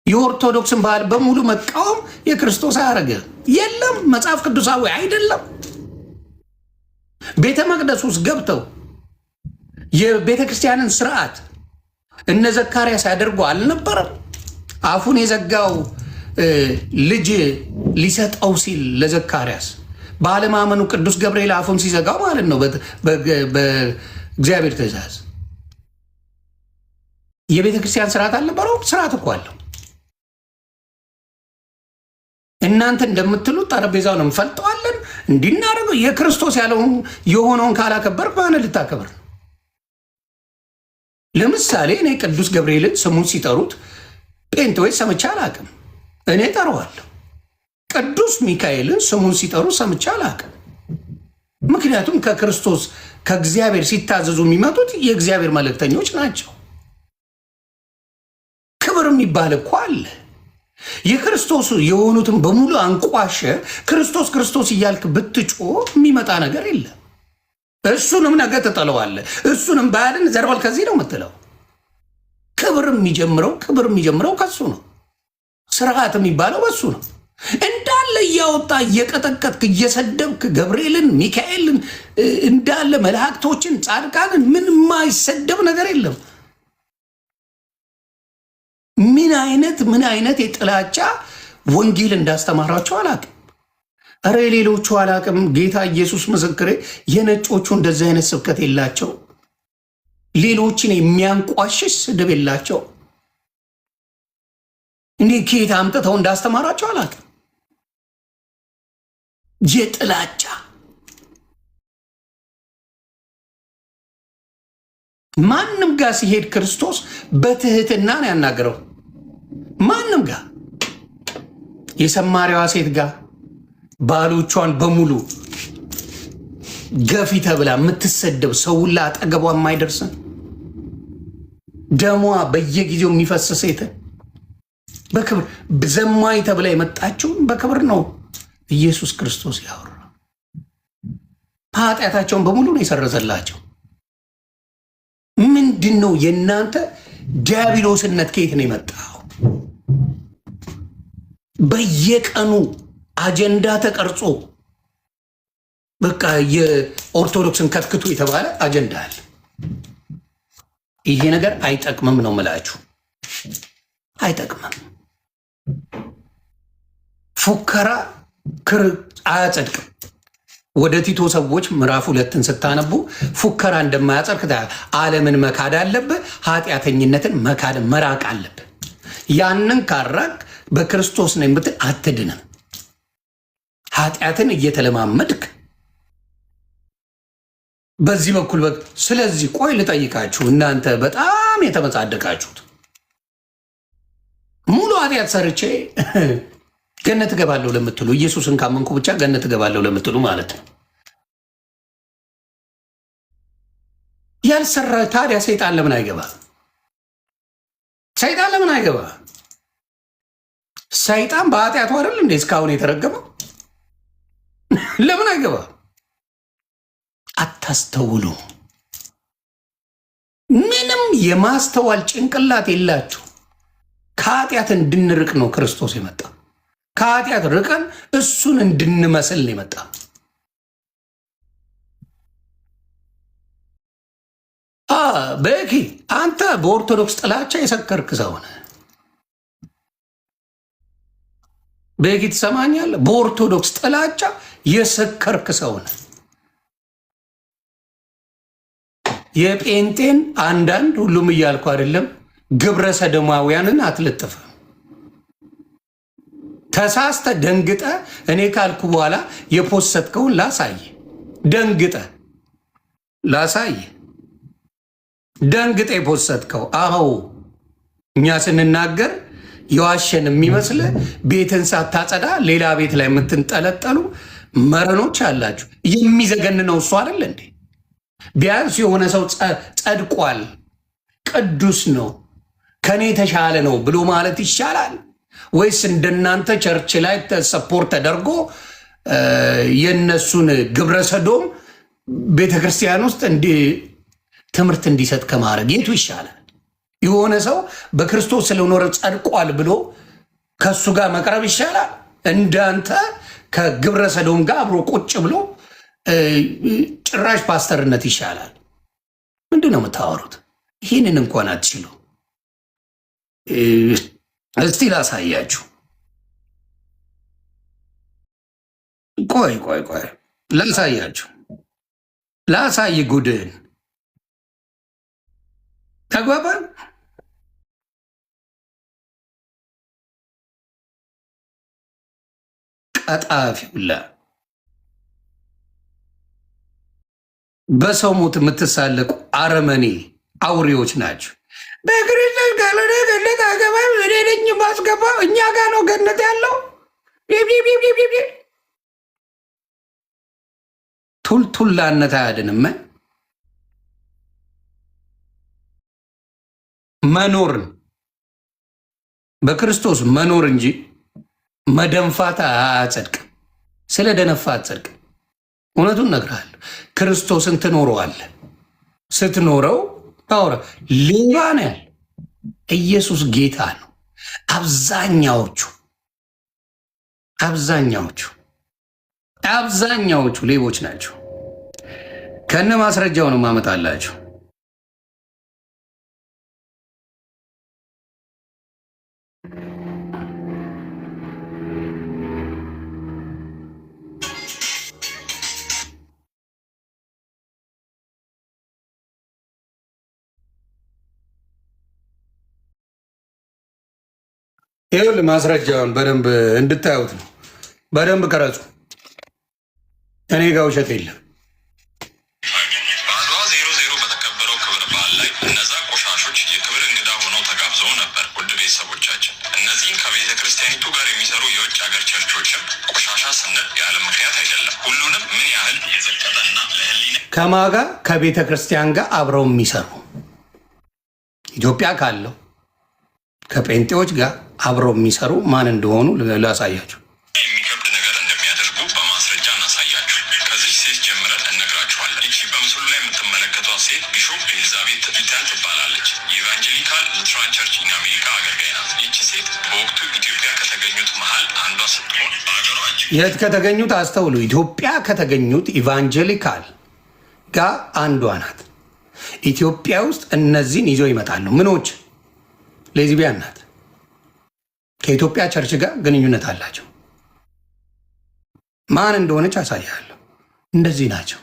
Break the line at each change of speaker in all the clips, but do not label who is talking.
የኦርቶዶክስን ባህል በሙሉ መቃወም የክርስቶስ አያረገ የለም። መጽሐፍ ቅዱሳዊ አይደለም። ቤተ መቅደስ ውስጥ ገብተው የቤተ ክርስቲያንን ስርዓት እነ ዘካርያስ ያደርጉ አልነበረም? አፉን የዘጋው ልጅ ሊሰጠው ሲል ለዘካርያስ ባለማመኑ ቅዱስ ገብርኤል አፉን ሲዘጋው ማለት ነው። በእግዚአብሔር ትእዛዝ የቤተ ክርስቲያን ስርዓት አልነበረውም? ስርዓት እኮ አለው። እናንተ እንደምትሉት ጠረጴዛውን እንፈልጠዋለን እንዲናደርገው የክርስቶስ ያለውን የሆነውን ካላከበር ማን ልታከብር? ለምሳሌ እኔ ቅዱስ ገብርኤልን ስሙን ሲጠሩት ጴንጤዎች ሰምቼ አላቅም። እኔ ጠራዋለሁ። ቅዱስ ሚካኤልን ስሙን ሲጠሩ ሰምቼ አላቅም። ምክንያቱም ከክርስቶስ ከእግዚአብሔር ሲታዘዙ የሚመጡት የእግዚአብሔር መልእክተኞች ናቸው። ክብር የሚባል እኮ አለ። የክርስቶስ የሆኑትን በሙሉ አንቋሸ ክርስቶስ ክርስቶስ እያልክ ብትጮ የሚመጣ ነገር የለም። እሱንም ነገ ትጠለዋለህ። እሱንም ባያድን ዘርበል ከዚህ ነው የምትለው። ክብር የሚጀምረው ከሱ ነው። ስርዓት የሚባለው በሱ ነው። እንዳለ እያወጣ እየቀጠቀጥክ እየሰደብክ ገብርኤልን፣ ሚካኤልን እንዳለ መላእክቶችን፣ ጻድቃንን ምን የማይሰደብ ነገር የለም። ምን አይነት የጥላቻ ወንጌል እንዳስተማራቸው አላቅም። እረ የሌሎቹ አላቅም። ጌታ ኢየሱስ ምስክሬ፣ የነጮቹ እንደዚህ አይነት ስብከት የላቸው። ሌሎችን የሚያንቋሽሽ ስድብ የላቸው። እኔ ከየት አምጥተው እንዳስተማራቸው አላቅም። የጥላቻ ማንም ጋር ሲሄድ ክርስቶስ በትህትና ነው ያናገረው። ማንም ጋር የሰማሪያዋ ሴት ጋር ባሎቿን በሙሉ ገፊ ተብላ የምትሰደብ ሰውላ አጠገቧ የማይደርስን ደሟ በየጊዜው የሚፈስ ሴትን በክብር ዘማኝ ተብላ የመጣችውን በክብር ነው ኢየሱስ ክርስቶስ ያወራ። ኃጢአታቸውን በሙሉ ነው የሰረዘላቸው። ምንድን ነው የእናንተ ዲያብሎስነት? ከየት ነው የመጣው? በየቀኑ አጀንዳ ተቀርጾ በቃ የኦርቶዶክስን ከትክቱ የተባለ አጀንዳ አለ። ይሄ ነገር አይጠቅምም ነው ምላችሁ፣ አይጠቅምም። ፉከራ አያጸድቅም። ወደ ቲቶ ሰዎች ምዕራፍ 2 ስታነቡ ፉከራ እንደማያጸድቅ ዓለምን መካድ አለብህ፣ ኃጢአተኝነትን መካድ መራቅ አለብህ። ያንን ካራቅ በክርስቶስ ነኝ ብትል አትድንም። ኃጢአትን እየተለማመድክ በዚህ በኩል ስለዚህ ቆይ ልጠይቃችሁ፣ እናንተ በጣም የተመጻደቃችሁት ሙሉ ኃጢአት ሰርቼ ገነት እገባለሁ ለምትሉ፣ ኢየሱስን ካመንኩ ብቻ ገነት እገባለሁ ለምትሉ ማለት ነው። ያልሰራ ታዲያ ሰይጣን ለምን አይገባ? ሰይጣን ለምን አይገባ? ሰይጣን በኃጢአቱ አይደል እንዴ እስካሁን የተረገመው? ለምን አይገባ? አታስተውሉ። ምንም የማስተዋል ጭንቅላት የላችሁ። ከኃጢአት እንድንርቅ ነው ክርስቶስ የመጣ። ከኃጢአት ርቀን እሱን እንድንመስል ነው የመጣ። በኪ አንተ በኦርቶዶክስ ጥላቻ የሰከርክ ሰው ነህ። በኪ ትሰማኛለህ? በኦርቶዶክስ ጥላቻ የሰከርክ ሰው ነህ። የጴንጤን አንዳንድ ሁሉም እያልኩ አይደለም፣ ግብረ ሰዶማውያንን አትለጥፈ። ተሳስተ ደንግጠ እኔ ካልኩ በኋላ የፖሰትከውን ላሳይ። ደንግጠ ላሳይ። ደንግጠ የፖሰትከው አዎ፣ እኛ ስንናገር የዋሸን የሚመስል ቤትን ሳታጸዳ ሌላ ቤት ላይ የምትንጠለጠሉ መረኖች አላችሁ። የሚዘገንነው እሱ አይደል እንዴ? ቢያንስ የሆነ ሰው ጸድቋል፣ ቅዱስ ነው፣ ከኔ የተሻለ ነው ብሎ ማለት ይሻላል ወይስ እንደናንተ ቸርች ላይ ሰፖርት ተደርጎ የነሱን ግብረ ሰዶም ቤተክርስቲያን ውስጥ ትምህርት እንዲሰጥ ከማድረግ የቱ ይሻላል? የሆነ ሰው በክርስቶስ ስለኖረ ጸድቋል ብሎ ከሱ ጋር መቅረብ ይሻላል። እንዳንተ ከግብረ ሰዶም ጋር አብሮ ቁጭ ብሎ ጭራሽ ፓስተርነት ይሻላል። ምንድን ነው የምታወሩት? ይህንን እንኳን አትችሉ። እስቲ ላሳያችሁ። ቆይ ላሳያችሁ። ላሳይ ጉድህን። ተግባባን? ቀጣፊውላ በሰው ሞት የምትሳለቁ አረመኔ አውሬዎች ናቸው። በክርስቶስ ካልሆነ ገነት አገባም እኔ ነኝ ማስገባ። እኛ ጋር ነው ገነት ያለው። ቱልቱላነት አያድንም። መኖርን በክርስቶስ መኖር እንጂ መደንፋት አያጸድቅም። ስለ ደነፋ አጸድቅም። እውነቱን እነግርሃለሁ። ክርስቶስን ትኖረዋለህ። ስትኖረው ታወራ ሌባ ነው ያለ። ኢየሱስ ጌታ ነው። አብዛኛዎቹ ሌቦች ናቸው። ከነ ማስረጃው ነው ማመጣላቸው። ይኸውልህ ማስረጃውን በደንብ እንድታዩት ነው። በደንብ ቀረጹ። እኔ ጋር ውሸት የለም።
በአድዋ 00 በተከበረው ክብረ በዓል ላይ እነዛ ቆሻሾች የክብር እንግዳ ሆነው ተጋብዘው ነበር። ውድ ቤተሰቦቻችን፣ እነዚህም ከቤተ ክርስቲያኒቱ ጋር የሚሰሩ የውጭ ሀገር ቸርቾችም ቆሻሻ ስንል ያለ ምክንያት አይደለም። ሁሉንም ምን ያህል የዘቀጠና ለህሊና
ከማጋ ከቤተ ክርስቲያን ጋር አብረው የሚሰሩ ኢትዮጵያ ካለው ከጴንጤዎች ጋር አብረው የሚሰሩ ማን እንደሆኑ ላሳያችሁ።
የሚከብድ ነገር እንደሚያደርጉ በማስረጃ እናሳያችሁ። ከዚህ ሴት ጀምረን እነግራችኋለን። ይቺ በምስሉ ላይ የምትመለከቷት ሴት ቢሾፕ ኤልዛቤት ኢተን ትባላለች። የኢቫንጀሊካል ሉትራን ቸርች ኢን አሜሪካ አገልጋይ ናት። ይቺ ሴት በወቅቱ ኢትዮጵያ ከተገኙት መሀል አንዷ ስትሆን በሀገሯ
የት ከተገኙት አስተውሉ። ኢትዮጵያ ከተገኙት ኢቫንጀሊካል ጋር አንዷ ናት። ኢትዮጵያ ውስጥ እነዚህን ይዘው ይመጣሉ። ምኖች ሌዝቢያን ናት። ከኢትዮጵያ ቸርች ጋር ግንኙነት አላቸው። ማን እንደሆነች አሳያለሁ። እንደዚህ ናቸው።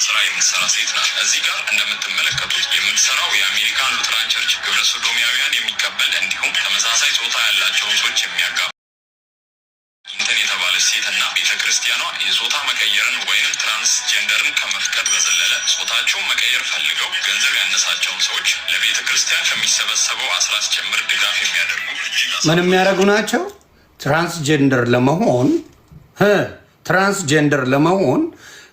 ስራ የምትሰራ ሴት ናት። እዚህ ጋር እንደምትመለከቱት የምትሰራው የአሜሪካን ሉትራን ቸርች ግብረ ሶዶሚያውያን የሚቀበል እንዲሁም ተመሳሳይ ጾታ ያላቸውን ሰዎች የሚያጋባ ኢንተን የተባለች ሴት እና ቤተክርስቲያኗ የጾታ መቀየርን ወይንም ትራንስጀንደርን ከመፍቀድ በዘለለ ጾታቸውን መቀየር ፈልገው ገንዘብ ያነሳቸውን ሰዎች ለቤተ ክርስቲያን ከሚሰበሰበው አስራት ጭምር ድጋፍ የሚያደርጉ
ምን የሚያደርጉ ናቸው? ትራንስጀንደር ለመሆን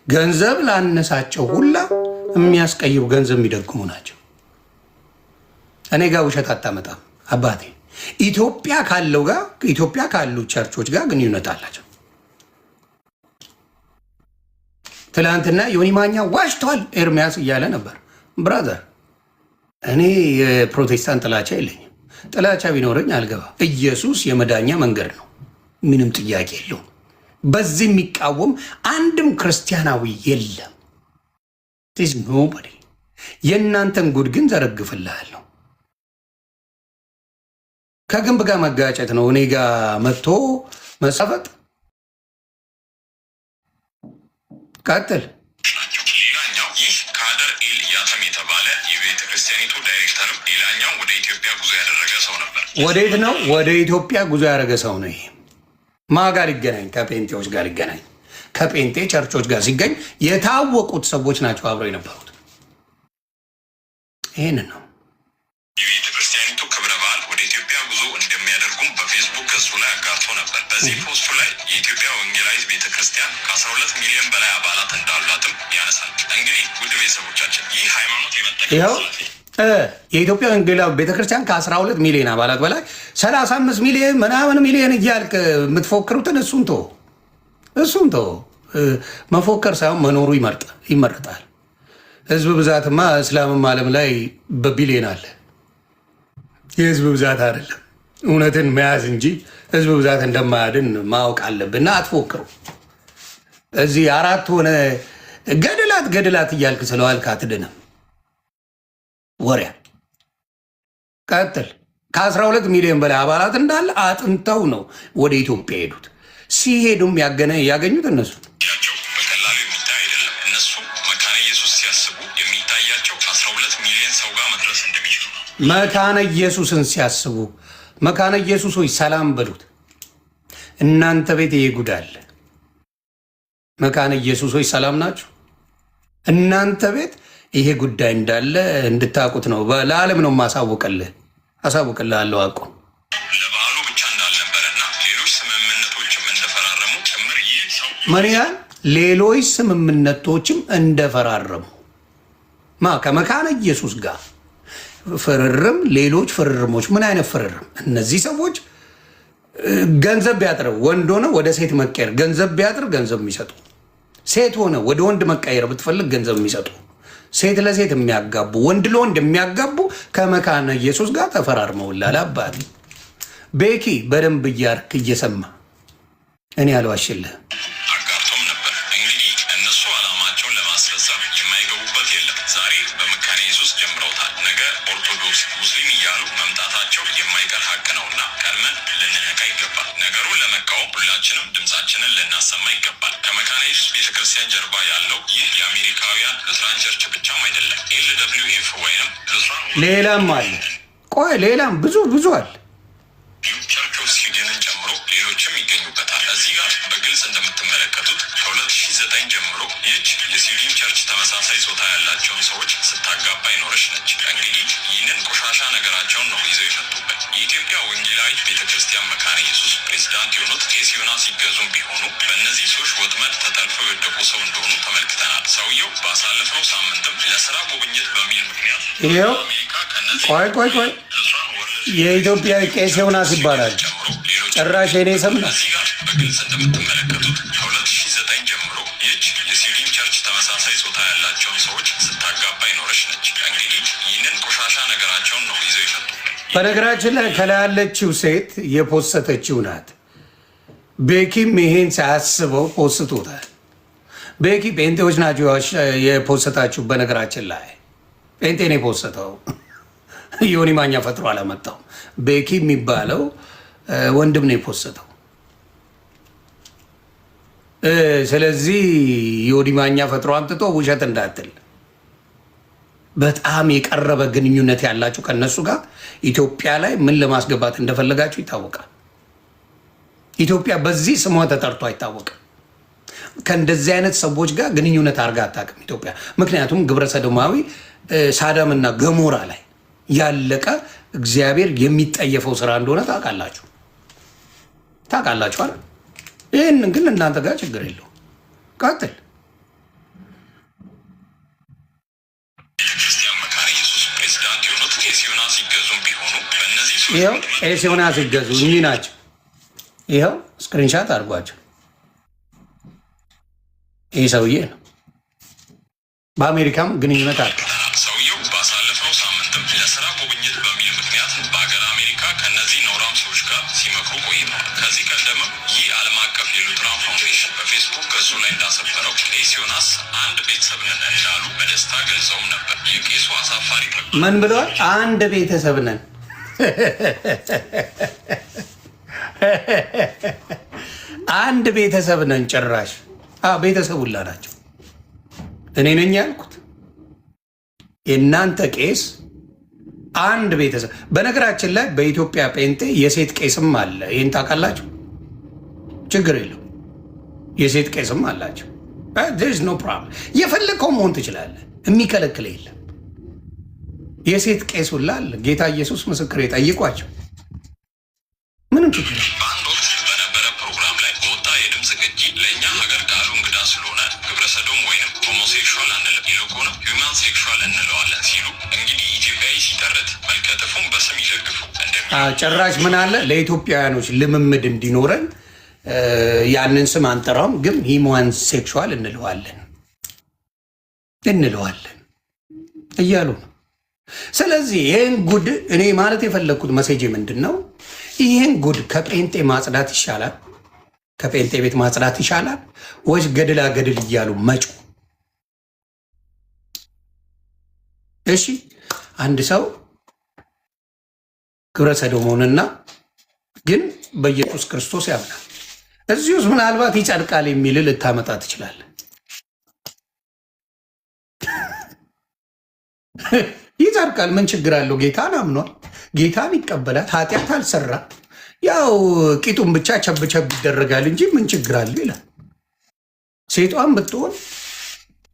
ገንዘብ ላነሳቸው ሁላ የሚያስቀይሩ ገንዘብ የሚደግሙ ናቸው። እኔ ጋር ውሸት አታመጣም አባቴ። ኢትዮጵያ ካለው ጋር ኢትዮጵያ ካሉ ቸርቾች ጋር ግንኙነት አላቸው። ትላንትና ዮኒ ማኛ ዋሽቷል ኤርሚያስ እያለ ነበር። ብራዘር እኔ የፕሮቴስታንት ጥላቻ የለኝም። ጥላቻ ቢኖረኝ አልገባ። ኢየሱስ የመዳኛ መንገድ ነው፣ ምንም ጥያቄ የለውም። በዚህ የሚቃወም አንድም ክርስቲያናዊ የለም። ኖበዲ። የእናንተን ጉድ ግን ዘረግፍልሃለሁ። ከግንብ ጋር መጋጨት ነው እኔ ጋር መጥቶ መሳፈጥ። ቀጥል።
ሌላኛው ይህ ካደር ኤል ያተም የተባለ የቤተ ክርስቲያኒቱ ዳይሬክተርም ሌላኛው ወደ ኢትዮጵያ ጉዞ ያደረገ ሰው ነበር።
ወዴት ነው? ወደ ኢትዮጵያ ጉዞ ያደረገ ሰው ነው። ይሄ ማ ጋር ይገናኝ? ከጴንጤዎች ጋር ይገናኝ። ከጴንጤ ቸርቾች ጋር ሲገኝ የታወቁት ሰዎች ናቸው አብረው የነበሩት። ይህንን ነው
የቤተ ክርስቲያኒቱ ክብረ በዓል ወደ ኢትዮጵያ ጉዞ እንደሚያደርጉም በፌስቡክ ገጹ ላይ አጋርቶ ነበር። በዚህ ፖስቱ ላይ የኢትዮጵያ ወንጌላዊት ቤተ ክርስቲያን ከ12 ሚሊዮን በላይ አባላት እንዳሏትም ያነሳል። እንግዲህ ውድ ቤተሰቦቻችን ይህ ሃይማኖት
የኢትዮጵያ ወንጌላዊት ቤተክርስቲያን ከ12 ሚሊዮን አባላት በላይ 35 ሚሊዮን ምናምን ሚሊዮን እያልክ የምትፎክሩትን እሱን ተው። መፎከር ሳይሆን መኖሩ ይመረጣል። ህዝብ ብዛትማ እስላምም ዓለም ላይ በቢሊዮን አለ። የህዝብ ብዛት አይደለም እውነትን መያዝ እንጂ ህዝብ ብዛት እንደማያድን ማወቅ አለብና አትፎክሩ። እዚህ አራት ሆነ ገድላት እያልክ ስለዋልክ አትድንም። ወሪያ ቀጥል። ከ12 ሚሊዮን በላይ አባላት እንዳለ አጥንተው ነው ወደ ኢትዮጵያ ሄዱት። ሲሄዱም ያገኙት እነሱ
በቀላሉ የሚታይ አይደለም። እነሱ መካነ ኢየሱስ ሲያስቡ የሚታያቸው 12 ሚሊዮን ሰው ጋር መድረስ እንደሚችሉ ነው።
መካነ ኢየሱስን ሲያስቡ መካነ ኢየሱስ ሆይ ሰላም በሉት። እናንተ ቤት ይሄ ጉድ አለ። መካነ ኢየሱስ ሆይ ሰላም ናችሁ። እናንተ ቤት ይሄ ጉዳይ እንዳለ እንድታውቁት ነው። ለዓለም ነው አሳውቅልሃለሁ። አውቁ
ለበዓሉ ብቻ እንዳልነበረና ሌሎች ስምምነቶችም እንደፈራረሙ ጭምር ይህ ሰው
መሪያን ሌሎች ስምምነቶችም እንደፈራረሙ ከመካነ ኢየሱስ ጋር ፍርርም፣ ሌሎች ፍርርሞች። ምን አይነት ፍርርም? እነዚህ ሰዎች ገንዘብ ቢያጥር ወንድ ሆነ ወደ ሴት መቀየር ገንዘብ ቢያጥር ገንዘብ የሚሰጡ፣ ሴት ሆነ ወደ ወንድ መቀየር ብትፈልግ ገንዘብ የሚሰጡ፣ ሴት ለሴት የሚያጋቡ፣ ወንድ ለወንድ የሚያጋቡ ከመካነ ኢየሱስ ጋር ተፈራርመውላል። አባት ቤኪ በደንብ እያርክ እየሰማ እኔ አልዋሽልህ።
አጋርቶም ነበር። እንግዲህ እነሱ ዓላማቸውን ለማስፈጸም የማይገቡበት የለም። ዛሬ በመካነ ኢየሱስ ጀምረውታል። ነገ ኦርቶዶክስ፣ ሙስሊም እያሉ መምጣታቸው የማይቀር ሀቅ ነውና ቀድመን ልንነቃ ይገባል። ነገሩን ለመቃወም ሁላችንም ድምፃችንን ልናሰማ ይገባል። ከመካነ ኢየሱስ ቤተክርስቲያን ጀርባ ያለው ይህ የአሜሪካውያን ሉትራን ቸርች ብቻም አይደለም። LWF ወይም ሉትራን
ሌላም አለ። ቆይ ሌላም ብዙ አለ።
ቸርች ኦፍ ስዊድንን ጨምሮ ሌሎችም ይገኙበታል። እዚህ ጋር በግልጽ እንደምትመለከቱት ከ2009 ጀምሮ ይህች የስዊድን ቸርች ተመሳሳይ ጾታ ያላቸውን ሰዎች ስታጋባ ይኖረች ነች። እንግዲህ ይህንን ቆሻሻ ነገራቸውን ነው ይዘው የመጡበት። የኢትዮጵያ ወንጌላዊ ቤተክርስቲያን መካነ ኢየሱስ ፕሬዚዳንት የሆኑት ቄስ ዮናስ ይገዙም ቢሆኑ በእነዚህ ሰዎች ወጥመድ ተጠልፈው የወደቁ ሰው እንደሆኑ ተመልክተናል። ሰውየው ባሳለፍነው ሳምንትም ለስራ ጉብኝት በሚል ምክንያት አሜሪካ
ቆይ የኢትዮጵያ ቄስ ዮናስ ይባላል። ጭራሽ የኔ ስም ነው።
እዚህ ጋር በግልጽ እንደምትመለከቱት ከ2009 ጀምሮ ይህች የስዊድን ቸርች ተመሳሳይ ጾታ ያላቸውን ሰዎች ስታጋባ ይኖረች ነች። እንግዲህ ይህንን ቆሻሻ ነገራቸውን ነው ይዘው የመጡበት።
በነገራችን ላይ ከላይ ያለችው ሴት የፖሰተችው ናት። ቤኪም ይሄን ሳያስበው ፖስቶታል። ቤኪ ጴንጤዎች ናቸው የፖሰታችሁ። በነገራችን ላይ ጴንጤን የፖስተው ዮኒ ማኛ ፈጥሮ አላመጣው። ቤኪ የሚባለው ወንድም ነው የፖስተው። ስለዚህ ዮኒ ማኛ ፈጥሮ አምጥቶ ውሸት እንዳትል። በጣም የቀረበ ግንኙነት ያላችሁ ከነሱ ጋር ኢትዮጵያ ላይ ምን ለማስገባት እንደፈለጋችሁ ይታወቃል። ኢትዮጵያ በዚህ ስሟ ተጠርቶ አይታወቅም። ከእንደዚህ አይነት ሰዎች ጋር ግንኙነት አድርጋ አታውቅም ኢትዮጵያ። ምክንያቱም ግብረ ሰዶማዊ ሳዳምና ገሞራ ላይ ያለቀ እግዚአብሔር የሚጠየፈው ስራ እንደሆነ ታውቃላችሁ አይደል? ይህን ግን እናንተ ጋር ችግር የለው። ቀጥል።
ቤተክርስቲያን መካነ ኢየሱስ ፕሬዚዳንት የሆኑት ቄስ ዮናስ ይገዙም ቢሆኑ በእነዚህ
ይኸው ቄስ ዮናስ ይገዙ እኚህ ናቸው። ይኸው ስክሪንሻት አድርጓቸው። ይህ ሰውዬ ነው። በአሜሪካም ግንኙነት አለ።
ሰውየው ባሳለፍነው ሳምንትም ለስራ ጉብኝት በሚል ምክንያት በሀገር አሜሪካ ከእነዚህ ነውራም ሰዎች ጋር ሲመክሩ ቆይተዋል። ከዚህ ቀደምም ይህ ዓለም አቀፍ የሉትራን ፋውንዴሽን በፌስቡክ ገጹ ላይ እንዳሰፈረው ቄስ ዮናስ አንድ ቤተሰብ ነን እንዳሉ በደስታ ገልጸውም ነበር። የቄሱ አሳፋሪ
ምን ብለዋል? አንድ ቤተሰብ ነን። አንድ ቤተሰብ ነን። ጭራሽ ቤተሰብ ሁላ ናቸው። እኔ ነኝ ያልኩት የእናንተ ቄስ አንድ ቤተሰብ። በነገራችን ላይ በኢትዮጵያ ጴንጤ የሴት ቄስም አለ። ይህን ታውቃላችሁ? ችግር የለው። የሴት ቄስም አላቸው። ኖ ፕሮብለም። የፈለግከው መሆን ትችላለህ። የሚከለክል የለም። የሴት ቄስ ሁላ አለ። ጌታ ኢየሱስ ምስክር ጠይቋቸው። ምንም ችግር
በአንድ ወቅት በነበረ ፕሮግራም ላይ በወጣ የድምፅ ቅጂ ለእኛ ሀገር ቃሉ እንግዳ ስለሆነ ግብረሰዶም ወይም ሆሞሴክሹዋል አንልም፣ ይልቁንም ሂውማን ሴክሹዋል እንለዋለን ሲሉ እንግዲህ ኢትዮጵያዊ ሲተረት መልከጥፉን በስም ይደግፉ
ጭራሽ ምን አለ ለኢትዮጵያውያኖች ልምምድ እንዲኖረን ያንን ስም አንጠራውም፣ ግን ሂውማን ሴክሹዋል እንለዋለን እያሉ ነው። ስለዚህ ይህን ጉድ እኔ ማለት የፈለግኩት መሴጅ ምንድን ነው? ይህን ጉድ ከጴንጤ ማጽዳት ይሻላል? ከጴንጤ ቤት ማጽዳት ይሻላል ወይስ ገድላ ገድል እያሉ መጮ? እሺ አንድ ሰው ግብረ ሰዶምንና ግን በኢየሱስ ክርስቶስ ያምናል። እዚህ ውስጥ ምናልባት ይጸድቃል የሚል ልታመጣ ትችላለህ። ይጸድቃል፣ ምን ችግር አለው? ጌታን አምኗል፣ ጌታን ይቀበላል፣ ኃጢአት አልሰራ፣ ያው ቂጡን ብቻ ቸብቸብ ይደረጋል እንጂ ምን ችግር አለው ይላል። ሴቷን ብትሆን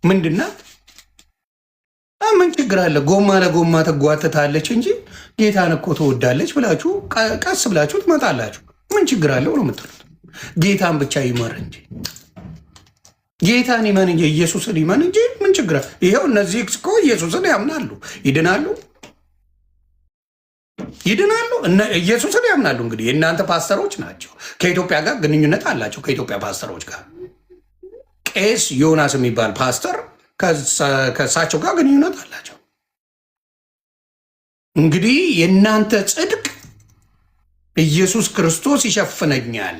ምንድናት? ምን ችግር አለ? ጎማ ለጎማ ትጓተታለች እንጂ ጌታን እኮ ትወዳለች ብላችሁ ቀስ ብላችሁ ትመጣላችሁ። ምን ችግር አለው ነው የምትሉት። ጌታን ብቻ ይመር እንጂ ጌታን ይመን እንጂ ኢየሱስን ይመን እንጂ ምን ችግር አለ? ይኸው እነዚህ እኮ ኢየሱስን ያምናሉ፣ ይድናሉ፣ ይድናሉ፣ ኢየሱስን ያምናሉ። እንግዲህ የእናንተ ፓስተሮች ናቸው፣ ከኢትዮጵያ ጋር ግንኙነት አላቸው። ከኢትዮጵያ ፓስተሮች ጋር ቄስ ዮናስ የሚባል ፓስተር ከእሳቸው ጋር ግንኙነት አላቸው። እንግዲህ የእናንተ ጽድቅ ኢየሱስ ክርስቶስ ይሸፍነኛል፣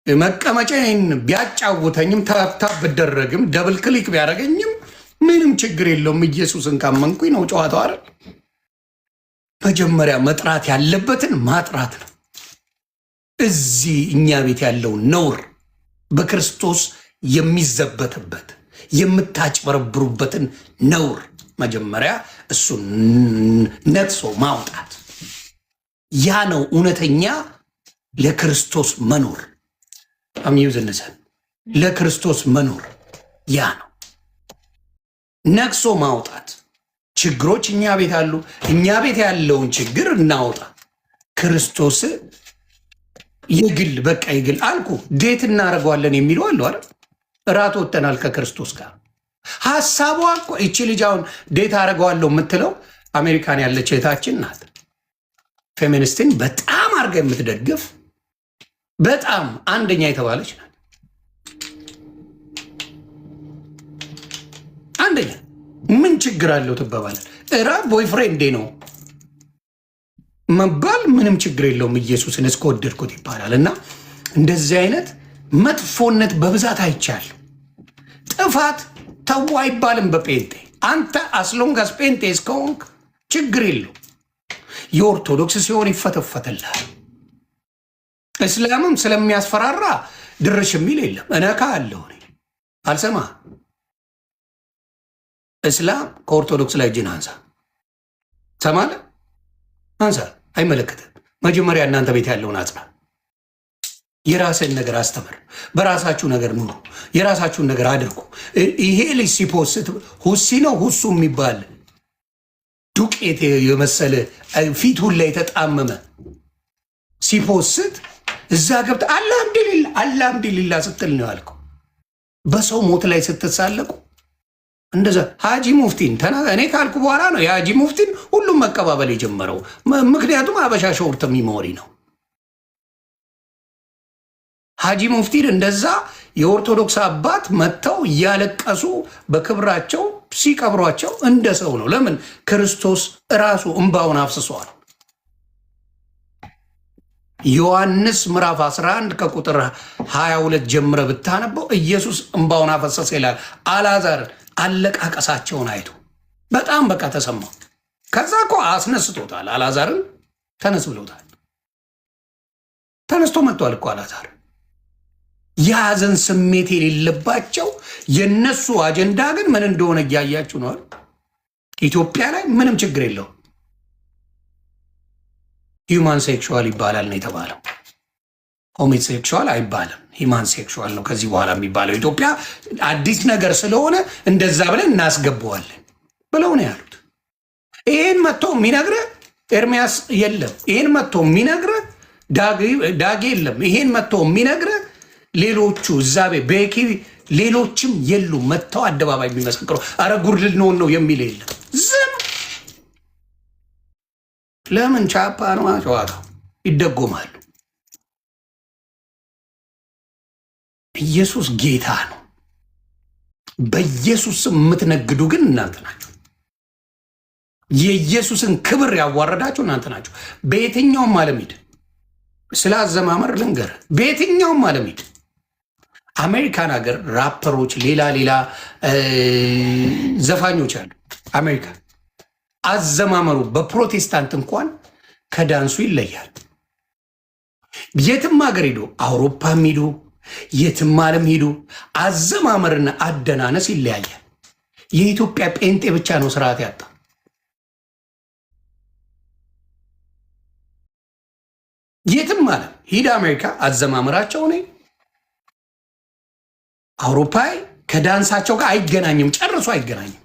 መቀመጫዬን ቢያጫውተኝም ታብታብ ብደረግም ደብል ክሊክ ቢያደርገኝም ምንም ችግር የለውም፣ ኢየሱስን ካመንኩኝ ነው ጨዋታው አይደል? መጀመሪያ መጥራት ያለበትን ማጥራት ነው። እዚህ እኛ ቤት ያለው ነውር በክርስቶስ የሚዘበትበት የምታጭበረብሩበትን ነውር መጀመሪያ እሱን ነቅሶ ማውጣት። ያ ነው እውነተኛ ለክርስቶስ መኖር። አምዩዝንሰን ለክርስቶስ መኖር ያ ነው ነቅሶ ማውጣት። ችግሮች እኛ ቤት አሉ። እኛ ቤት ያለውን ችግር እናውጣ። ክርስቶስ የግል በቃ የግል አልኩ ዴት እናደርገዋለን የሚለው አሉ አይደል? እራት ወጥተናል ከክርስቶስ ጋር። ሀሳቧ እኮ እቺ ልጅ አሁን ዴት አደርገዋለሁ የምትለው አሜሪካን ያለች እህታችን ናት። ፌሚኒስትን በጣም አድርጋ የምትደግፍ በጣም አንደኛ የተባለች ናት። አንደኛ ምን ችግር አለው ትባባለን። እራ ቦይፍሬንዴ ነው መባል ምንም ችግር የለውም። ኢየሱስን እስከወደድኩት ይባላል። እና እንደዚህ አይነት መጥፎነት በብዛት አይቻለሁ። ጥፋት ተው አይባልም በጴንጤ። አንተ አስሎንጋስ ጴንጤ እስከሆንክ ችግር የለው። የኦርቶዶክስ ሲሆን ይፈተፈትልሃል። እስላምም ስለሚያስፈራራ ድርሽ የሚል የለም። እነካ አለሁ አልሰማ። እስላም ከኦርቶዶክስ ላይ እጅን አንሳ። ሰማለ አንሳ። አይመለከትም። መጀመሪያ እናንተ ቤት ያለውን አጽና። የራስን ነገር አስተምር። በራሳችሁ ነገር ኑሩ። የራሳችሁን ነገር አድርጉ። ይሄ ልጅ ሲፖስት ሁሲ ነው ሁሱ የሚባል ዱቄት የመሰለ ፊቱን ላይ የተጣመመ ሲፖስት እዛ ገብተ አልሐምዱሊላ ስትል ነው ያልከው። በሰው ሞት ላይ ስትሳለቁ እንደዛ ሀጂ ሙፍቲን እኔ ካልኩ በኋላ ነው የሀጂ ሙፍቲን ሁሉም መቀባበል የጀመረው። ምክንያቱም አበሻ ሾርት ሚሞሪ ነው። ሀጂ ሙፍቲን እንደዛ የኦርቶዶክስ አባት መጥተው እያለቀሱ በክብራቸው ሲቀብሯቸው እንደ ሰው ነው። ለምን? ክርስቶስ እራሱ እንባውን አፍስሷል። ዮሐንስ ምዕራፍ 11 ከቁጥር 22 ጀምረ ብታነበው ኢየሱስ እንባውን አፈሰሰ ይላል። አልዓዛር አለቃቀሳቸውን አይቶ በጣም በቃ ተሰማው። ከዛ እኮ አስነስቶታል። አልዓዛርን ተነስ ብሎታል። ተነስቶ መጥቷል እኮ አልዓዛር። የሐዘን ስሜት የሌለባቸው የነሱ አጀንዳ ግን ምን እንደሆነ እያያችሁ ነው። ኢትዮጵያ ላይ ምንም ችግር የለው። ሂውማን ሴክሹዋል ይባላል ነው የተባለው። ሆሜት ሴክሹዋል አይባልም፣ ሂማን ሴክሹዋል ነው ከዚህ በኋላ የሚባለው። ኢትዮጵያ አዲስ ነገር ስለሆነ እንደዛ ብለን እናስገባዋለን ብለው ነው ያሉት። ይህን መጥቶ የሚነግረ ኤርሚያስ የለም። ይህን መጥቶ የሚነግረ ዳጌ የለም። ይህን መጥቶ የሚነግረ ሌሎቹ እዛቤ ቤኪ ሌሎችም የሉ መጥተው አደባባይ የሚመሰክሩ አረ ጉድ ልንሆን ነው የሚል የለም። ዝም ለምን? ቻፓ ነው ጨዋታው፣ ይደጎማሉ። ኢየሱስ ጌታ ነው። በኢየሱስ የምትነግዱ ግን እናንተ ናችሁ። የኢየሱስን ክብር ያዋረዳችሁ እናንተ ናችሁ። በየትኛውም ዓለም ሂድ፣ ስለ አዘማመር ልንገር፣ በየትኛውም ዓለም ሂድ፣ አሜሪካን ሀገር ራፐሮች፣ ሌላ ዘፋኞች አሉ። አሜሪካ አዘማመሩ በፕሮቴስታንት እንኳን ከዳንሱ ይለያል። የትም ሀገር ሂዱ፣ አውሮፓም ሂዱ፣ የትም ዓለም ሂዱ፣ አዘማመርና አደናነስ ይለያያል። የኢትዮጵያ ጴንጤ ብቻ ነው ስርዓት ያጣ። የትም ዓለም ሂድ፣ አሜሪካ አዘማመራቸው ነ አውሮፓ ከዳንሳቸው ጋር አይገናኝም፣ ጨርሶ አይገናኝም።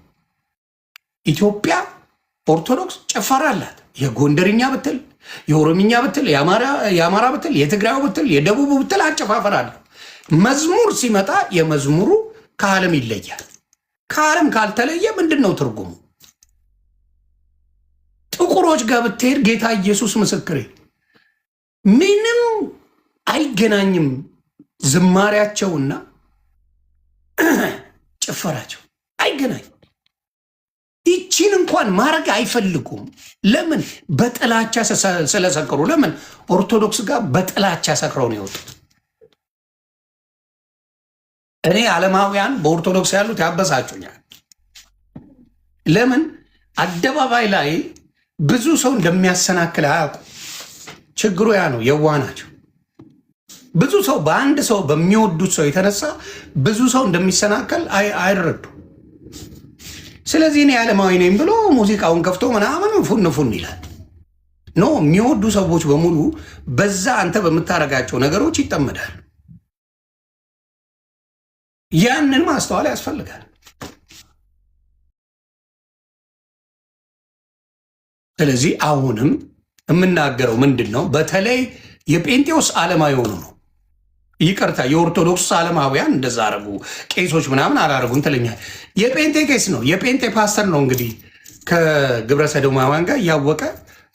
ኢትዮጵያ ኦርቶዶክስ ጭፈራ አላት። የጎንደርኛ ብትል፣ የኦሮምኛ ብትል፣ የአማራ ብትል፣ የትግራዩ ብትል፣ የደቡቡ ብትል አጨፋፈር አለ። መዝሙር ሲመጣ የመዝሙሩ ከዓለም ይለያል። ከዓለም ካልተለየ ምንድን ነው ትርጉሙ? ጥቁሮች ጋር ብትሄድ ጌታ ኢየሱስ ምስክሬ ምንም አይገናኝም። ዝማሪያቸውና ጭፈራቸው አይገናኝም። ይቺን እንኳን ማድረግ አይፈልጉም። ለምን? በጥላቻ ስለሰከሩ። ለምን? ኦርቶዶክስ ጋር በጥላቻ ሰክረው ነው የወጡት። እኔ ዓለማውያን በኦርቶዶክስ ያሉት ያበሳጩኛል። ለምን? አደባባይ ላይ ብዙ ሰው እንደሚያሰናክል አያውቁ። ችግሩ ያ ነው። የዋ ናቸው። ብዙ ሰው በአንድ ሰው በሚወዱት ሰው የተነሳ ብዙ ሰው እንደሚሰናከል አይረዱ። ስለዚህ እኔ ዓለማዊ ነኝ ብሎ ሙዚቃውን ከፍቶ ምናምን ፉን ይላል። ኖ የሚወዱ ሰዎች በሙሉ በዛ አንተ በምታደርጋቸው ነገሮች ይጠመዳል። ያንን ማስተዋል ያስፈልጋል። ስለዚህ አሁንም የምናገረው ምንድን ነው? በተለይ የጴንጤዎስ ዓለማዊ የሆኑ ነው። ይቅርታ የኦርቶዶክስ ዓለማውያን እንደዛ አረጉ፣ ቄሶች ምናምን አላረጉም ትለኛል። የጴንጤ ቄስ ነው፣ የጴንጤ ፓስተር ነው እንግዲህ ከግብረ ሰዶማውያን ጋር እያወቀ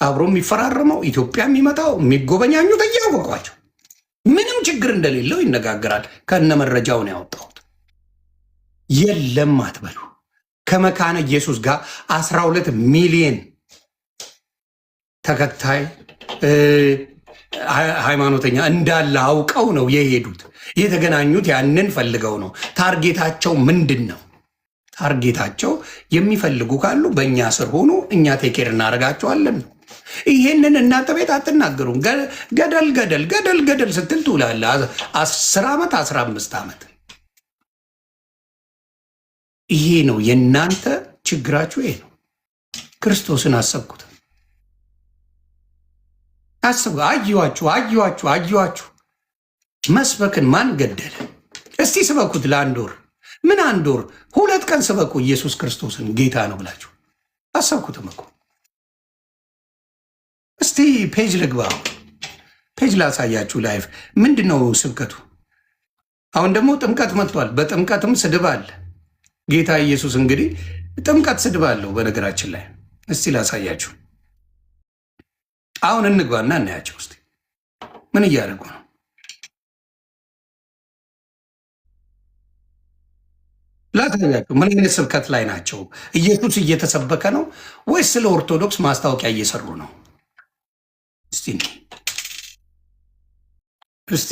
አብሮ የሚፈራረመው ኢትዮጵያ የሚመጣው የሚጎበኛኙት እያወቋቸው ምንም ችግር እንደሌለው ይነጋገራል። ከነ መረጃው ነው ያወጣሁት። የለም አትበሉ። ከመካነ ኢየሱስ ጋር 12 ሚሊዮን ተከታይ ሃይማኖተኛ እንዳለ አውቀው ነው የሄዱት። የተገናኙት ያንን ፈልገው ነው። ታርጌታቸው ምንድን ነው? ታርጌታቸው የሚፈልጉ ካሉ በእኛ ስር ሆኖ እኛ ቴኬር እናደርጋቸዋለን ነው። ይሄንን እናንተ ቤት አትናገሩም። ገደል ስትል ትውላለህ። 10 ዓመት 15 ዓመት። ይሄ ነው የእናንተ ችግራችሁ። ይሄ ነው። ክርስቶስን አሰብኩት። አየኋችሁ። መስበክን ማን ገደለ? እስቲ ስበኩት ለአንድ ወር። ምን 1 ወር 2 ቀን ስበኩ። ኢየሱስ ክርስቶስን ጌታ ነው ብላችሁ አሰብኩትም እኮ። እስቲ ፔጅ ልግባ፣ ፔጅ ላሳያችሁ። ላይፍ ምንድን ነው ስብከቱ? አሁን ደግሞ ጥምቀት መጥቷል። በጥምቀትም ስድብ አለ። ጌታ ኢየሱስ እንግዲህ ጥምቀት ስድብ አለው በነገራችን ላይ። እስቲ ላሳያችሁ። አሁን እንግባና እናያቸው እስቲ ምን እያደረጉ ነው። ላሳያችሁ ምን አይነት ስብከት ላይ ናቸው። ኢየሱስ እየተሰበከ ነው ወይስ ስለ ኦርቶዶክስ ማስታወቂያ እየሰሩ ነው? እስቲ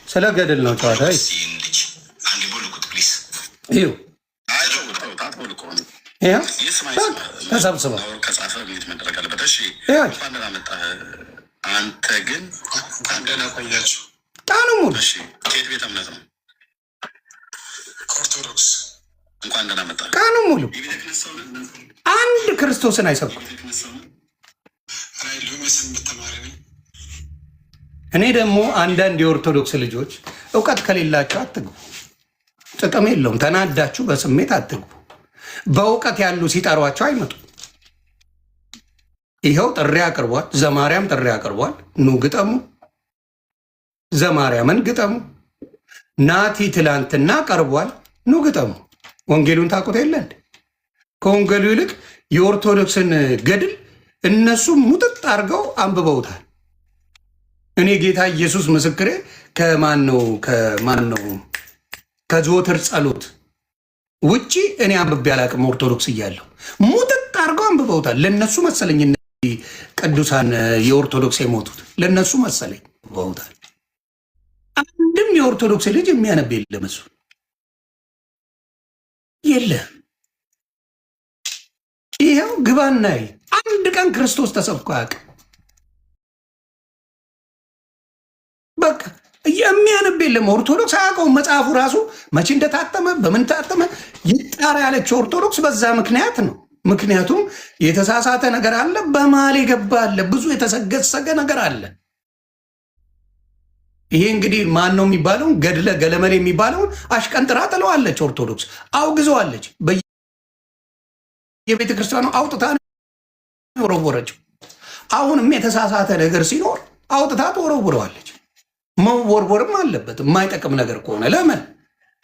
ስለ ገድል ነው ጨዋታ። ተሰብስበው
አንተ ግን ቆያችሁ
ቃኑ ሙሉ
ከየት ቤተ እምነት ነው? ኦርቶዶክስ። እንኳን ደህና መጣ።
ቃኑ ሙሉ አንድ ክርስቶስን አይሰብኩም። እኔ ደግሞ አንዳንድ የኦርቶዶክስ ልጆች እውቀት ከሌላቸው አትግቡ። ጥቅም የለውም። ተናዳችሁ በስሜት አትግቡ። በእውቀት ያሉ ሲጠሯቸው አይመጡ። ይኸው ጥሪ አቅርቧል። ዘማርያም ጥሪ አቅርቧል። ኑ ግጠሙ። ዘማርያምን ግጠሙ። ናቲ ትላንትና ቀርቧል፣ ኑ ግጠሙ። ወንጌሉን ታውቁት የለ እንዴ? ከወንጌሉ ይልቅ የኦርቶዶክስን ገድል እነሱ ሙጥጥ አድርገው አንብበውታል። እኔ ጌታ ኢየሱስ ምስክሬ ከማን ነው ከዘወትር ጸሎት ውጪ እኔ አንብቤ አላቅም። ኦርቶዶክስ እያለሁ ሙጥጥ አድርገው አንብበውታል። ለነሱ መሰለኝ ቅዱሳን የኦርቶዶክስ የሞቱት ለነሱ መሰለኝ አንብበውታል። አንድም የኦርቶዶክስ ልጅ የሚያነብ የለም። እሱ የለም። ይኸው ግባና አንድ ቀን ክርስቶስ ተሰብኮ አያውቅም። በቃ የሚያነብ የለም። ኦርቶዶክስ አያውቀውም። መጽሐፉ ራሱ መቼ እንደታተመ በምን ታተመ ይጣራ ያለችው ኦርቶዶክስ በዛ ምክንያት ነው። ምክንያቱም የተሳሳተ ነገር አለ፣ በመሀል የገባ አለ፣ ብዙ የተሰገሰገ ነገር አለ። ይሄ እንግዲህ ማን ነው የሚባለው? ገድለ ገለመሌ የሚባለውን አሽቀንጥራ ጥለዋለች። ኦርቶዶክስ አውግዘዋለች። የቤተ ክርስቲያኑ አውጥታ ወረወረችው። አሁንም የተሳሳተ ነገር ሲኖር አውጥታ ትወረውረዋለች። መወርወርም አለበት የማይጠቅም ነገር ከሆነ። ለምን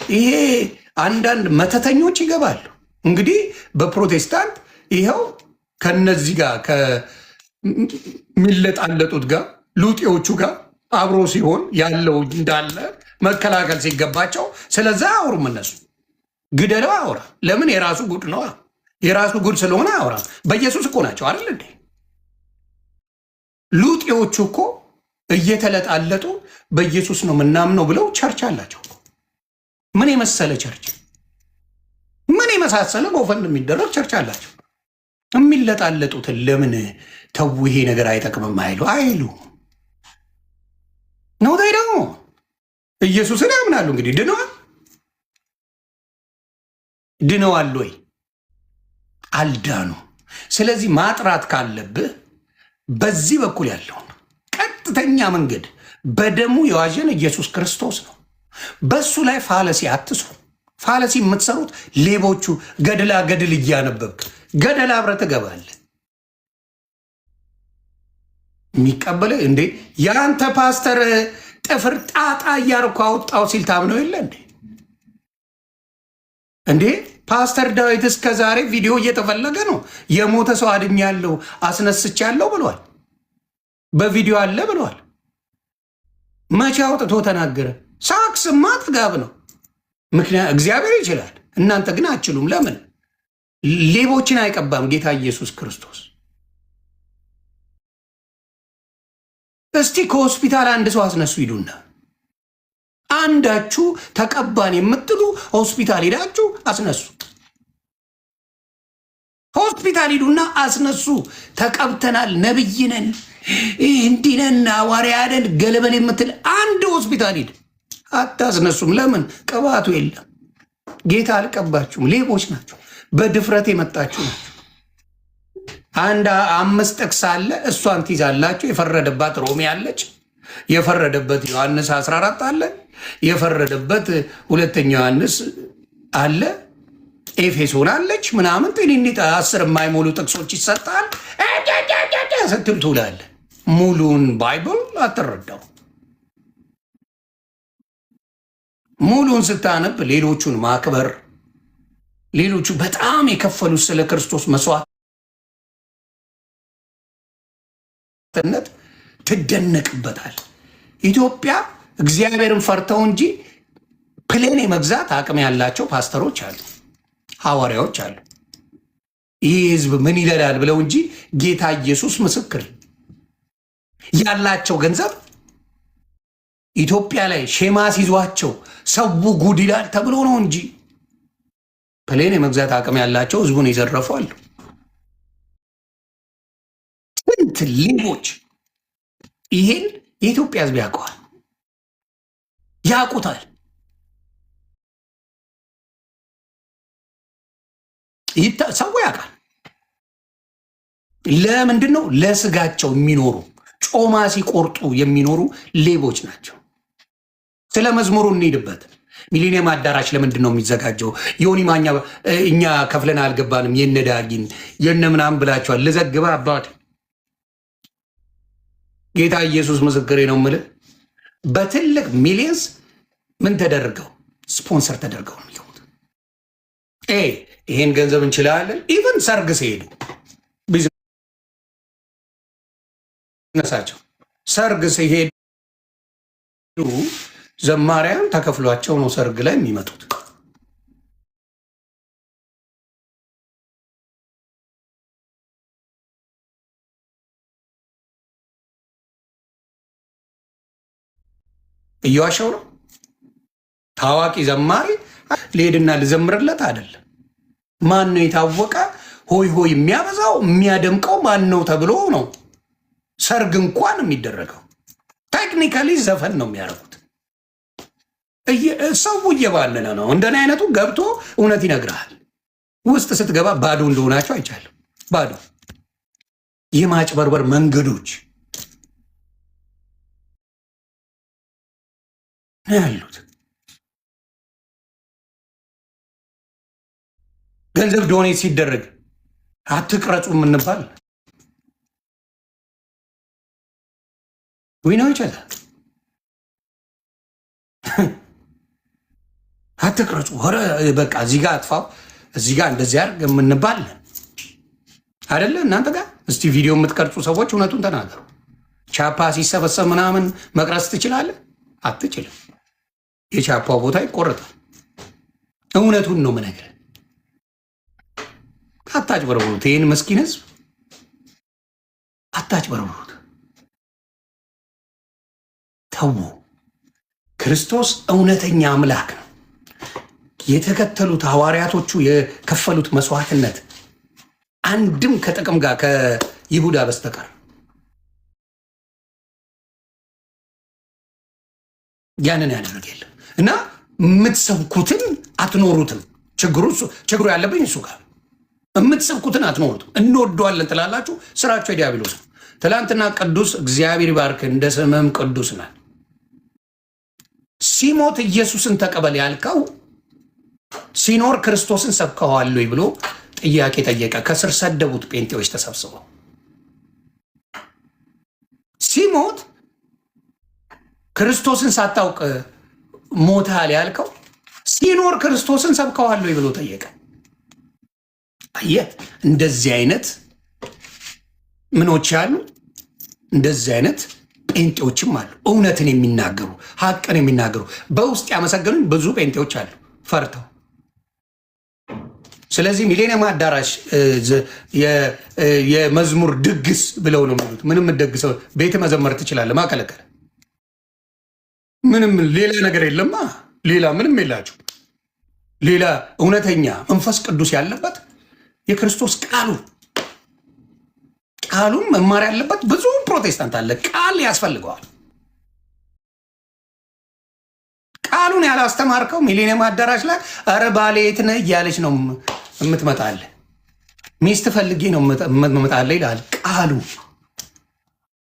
ይሄ አንዳንድ መተተኞች ይገባሉ። እንግዲህ በፕሮቴስታንት ይኸው ከነዚህ ጋር ከሚለጣለጡት ጋር ሉጤዎቹ ጋር አብሮ ሲሆን ያለው እንዳለ መከላከል ሲገባቸው ስለዛ አያወሩም። እነሱ ግደለው አያወራ። ለምን? የራሱ ጉድ ነው። የራሱ ጉድ ስለሆነ አያወራ። በኢየሱስ እኮ ናቸው አይደል እንዴ? ሉጤዎቹ እኮ እየተለጣለጡ በኢየሱስ ነው ምናምነው ብለው ቸርች አላቸው። ምን የመሰለ ቸርች፣ ምን የመሳሰለ ጎፈን የሚደረግ ቸርች አላቸው። የሚለጣለጡትን ለምን ተው ይሄ ነገር አይጠቅምም አይሉ ነው። ደግሞ ኢየሱስን ያምናሉ። እንግዲህ ድነዋል ወይ? አልዳኑ። ስለዚህ ማጥራት ካለብህ በዚህ በኩል ያለውን ቀጥተኛ መንገድ በደሙ የዋጀን ኢየሱስ ክርስቶስ ነው። በሱ ላይ ፋለሲ አትስሩ። ፋለሲ የምትሰሩት ሌቦቹ ገድላ ገድል እያነበብክ ገደል አብረህ ትገባለህ። የሚቀበለ እንዴ የአንተ ፓስተር ጥፍር ጣጣ እያርኩ አወጣው ሲል ታምነው የለ እንዴ? እንዴ ፓስተር ዳዊት እስከ ዛሬ ቪዲዮ እየተፈለገ ነው። የሞተ ሰው አድኛለሁ አስነስቻለሁ ብሏል። በቪዲዮ አለ ብሏል። መቼ አውጥቶ ተናገረ? ሳክስማ ጥጋብ ነው። ምክንያት እግዚአብሔር ይችላል፣ እናንተ ግን አትችሉም። ለምን? ሌቦችን አይቀባም ጌታ ኢየሱስ ክርስቶስ። እስቲ ከሆስፒታል አንድ ሰው አስነሱ ሂዱና፣ አንዳችሁ ተቀባን የምትሉ ሆስፒታል ሄዳችሁ አስነሱ። ሆስፒታል ሂዱና አስነሱ። ተቀብተናል፣ ነብይነን፣ እንዲነን፣ ሐዋርያንን ገለበን የምትል አንድ ሆስፒታል ሂድ። አታስነሱም። ለምን? ቅባቱ የለም። ጌታ አልቀባችሁም። ሌቦች ናቸው። በድፍረት የመጣችሁ ናቸው። አንድ 5 ጥቅስ አለ፣ እሷን ትይዛላችሁ። የፈረደባት ሮሜ አለች፣ የፈረደበት ዮሐንስ 14 አለ፣ የፈረደበት 2 ዮሐንስ አለ፣ ኤፌሶን አለች ምናምን ትንንት 10 የማይሞሉ ጥቅሶች ይሰጣል ስትል ትውላለህ። ሙሉን ባይብል አትረዳው። ሙሉን ስታነብ ሌሎቹን ማክበር፣ ሌሎቹ በጣም የከፈሉት ስለ ክርስቶስ መስዋዕትነት ትደነቅበታል። ኢትዮጵያ እግዚአብሔርን ፈርተው እንጂ ፕሌን የመግዛት አቅም ያላቸው ፓስተሮች አሉ፣ ሐዋርያዎች አሉ። ይህ ህዝብ ምን ይለላል ብለው እንጂ ጌታ ኢየሱስ ምስክር ያላቸው ገንዘብ ኢትዮጵያ ላይ ሼማስ ይዟቸው ሰው ጉድ ይላል ተብሎ ነው እንጂ ፕሌን የመግዛት አቅም ያላቸው ህዝቡን የዘረፉ አሉ። ስንት ሌቦች! ይሄን የኢትዮጵያ ህዝብ ያውቀዋል፣ ያውቁታል። ሰው ያውቃል። ለምንድን ነው? ለስጋቸው የሚኖሩ ጮማ ሲቆርጡ የሚኖሩ ሌቦች ናቸው። ስለ መዝሙሩ እንሂድበት። ሚሊኒየም አዳራሽ ለምንድን ነው የሚዘጋጀው? ዮኒ ማኛ እኛ ከፍለን አልገባንም የነ ዳጊን የነ ምናምን ብላችኋል። ልዘግባ አባት ጌታ ኢየሱስ ምስክሬ ነው የምልህ። በትልቅ ሚሊየንስ ምን ተደርገው ስፖንሰር ተደርገው ነው የሚገቡት። ይሄን ገንዘብ እንችላለን። ኢቨን ሰርግ ሲሄዱ ቢዝነሳቸው ሰርግ ሲሄዱ ዘማሪያን ተከፍሏቸው ነው ሰርግ ላይ የሚመጡት። እየዋሸው ነው። ታዋቂ ዘማሪ ልሄድና ልዘምርለት አይደለም። ማን ነው የታወቀ ሆይ ሆይ የሚያበዛው የሚያደምቀው ማን ነው ተብሎ ነው ሰርግ እንኳን የሚደረገው። ቴክኒካሊ ዘፈን ነው የሚያደርጉት። ሰው እየባለነ ነው። እንደኔ አይነቱ ገብቶ እውነት ይነግርሃል። ውስጥ ስትገባ ባዶ እንደሆናቸው አይቻልም። ባዶ የማጭበርበር መንገዶች ያሉት። ገንዘብ ዶኔት ሲደረግ አትቅረጹ የምንባል ዊናው ይቻላል። አትቅረጹ በቃ እዚህ ጋር አጥፋው እዚህ ጋር እንደዚህ አድርግ የምንባል አይደለ? እናንተ ጋር እስቲ ቪዲዮ የምትቀርጹ ሰዎች እውነቱን ተናገሩ። ቻፓ ሲሰበሰብ ምናምን መቅረጽ ትችላለህ? አትችልም። የቻፓው ቦታ ይቆረጣል። እውነቱን ነው የምነግርህ። አታጭበርብሩት። ይህን መስኪን ህዝብ አታጭበርብሩት። ተዉ። ክርስቶስ እውነተኛ አምላክ ነው። የተከተሉት ሐዋርያቶቹ የከፈሉት መስዋዕትነት አንድም ከጥቅም ጋር ከይሁዳ በስተቀር ያንን ያደረግ የለም። እና የምትሰብኩትን አትኖሩትም። ችግሩ ያለብኝ እሱ ጋር የምትሰብኩትን አትኖሩትም። እንወደዋለን ትላላችሁ፣ ስራችሁ የዲያብሎስ ነው። ትላንትና ቅዱስ እግዚአብሔር ባርክ እንደ ስምህም ቅዱስ ናት ሲሞት ኢየሱስን ተቀበል ያልከው ሲኖር ክርስቶስን ሰብከዋል ብሎ ጥያቄ ጠየቀ። ከስር ሰደቡት ጴንጤዎች ተሰብስበው። ሲሞት ክርስቶስን ሳታውቅ ሞታል ያልከው ሲኖር ክርስቶስን ሰብከዋል ብሎ ጠየቀ። አየህ፣ እንደዚህ አይነት ምኖች አሉ። እንደዚህ አይነት ጴንጤዎችም አሉ፣ እውነትን የሚናገሩ ሀቅን የሚናገሩ በውስጥ ያመሰገኑኝ ብዙ ጴንጤዎች አሉ ፈርተው። ስለዚህ ሚሌኒየም አዳራሽ የመዝሙር ድግስ ብለው ነው የሚሉት። ምንም ደግሰው ቤት መዘመር ትችላለህ። ማከለከለ ምንም ሌላ ነገር የለማ። ሌላ ምንም የላችሁ። ሌላ እውነተኛ መንፈስ ቅዱስ ያለበት የክርስቶስ ቃሉን መማር ያለበት ብዙ ፕሮቴስታንት አለ። ቃል ያስፈልገዋል። ቃሉን ያላስተማርከው ሚሌኒየም አዳራሽ ላይ ኧረ ባሌ የት ነህ እያለች ነው የምትመጣለህ። ሚስት ፈልጌ ነው የምመጣለህ ይላል።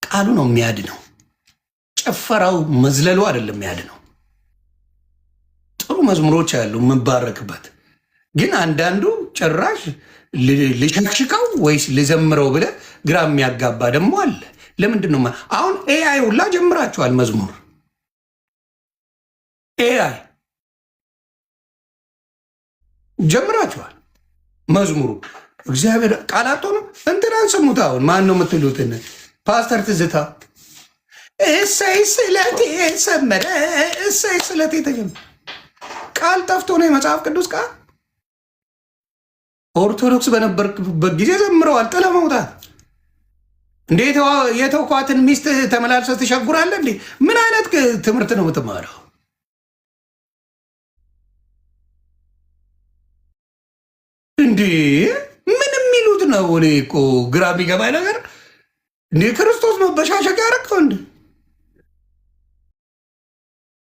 ቃሉ ነው የሚያድነው። ጭፈራው መዝለሉ አይደለም የሚያድነው። ጥሩ መዝሙሮች ያሉ የምባረክበት፣ ግን አንዳንዱ ጭራሽ ልሸክሽከው ወይስ ልዘምረው ብለህ ግራ የሚያጋባ ደግሞ አለ። ለምንድን ነው አሁን ኤአይ ሁላ ጀምራችኋል? መዝሙር ኤአይ ጀምራችኋል። መዝሙሩ እግዚአብሔር ቃላቶ ነው። እንትናን ስሙት። አሁን ማን ነው የምትሉትን? ፓስተር ትዝታ እሰይ ስለቴ ሰመረ፣ እሰይ ስለቴ ተጀመረ። ቃል ጠፍቶ ነው የመጽሐፍ ቅዱስ ቃል። ኦርቶዶክስ በነበርክበት ጊዜ ዘምረዋል። ጥለ መውጣት እንዴ! የተውኳትን ሚስት ተመላልሰህ ትሸጉራለህ እንዴ? ምን አይነት ትምህርት ነው የምትማረው? እንዴ ምን የሚሉት ነው? እኔ እኮ ግራ የሚገባኝ ነገር እንዴ ክርስቶስ ነው በሻሸግ ያረከው እንዴ?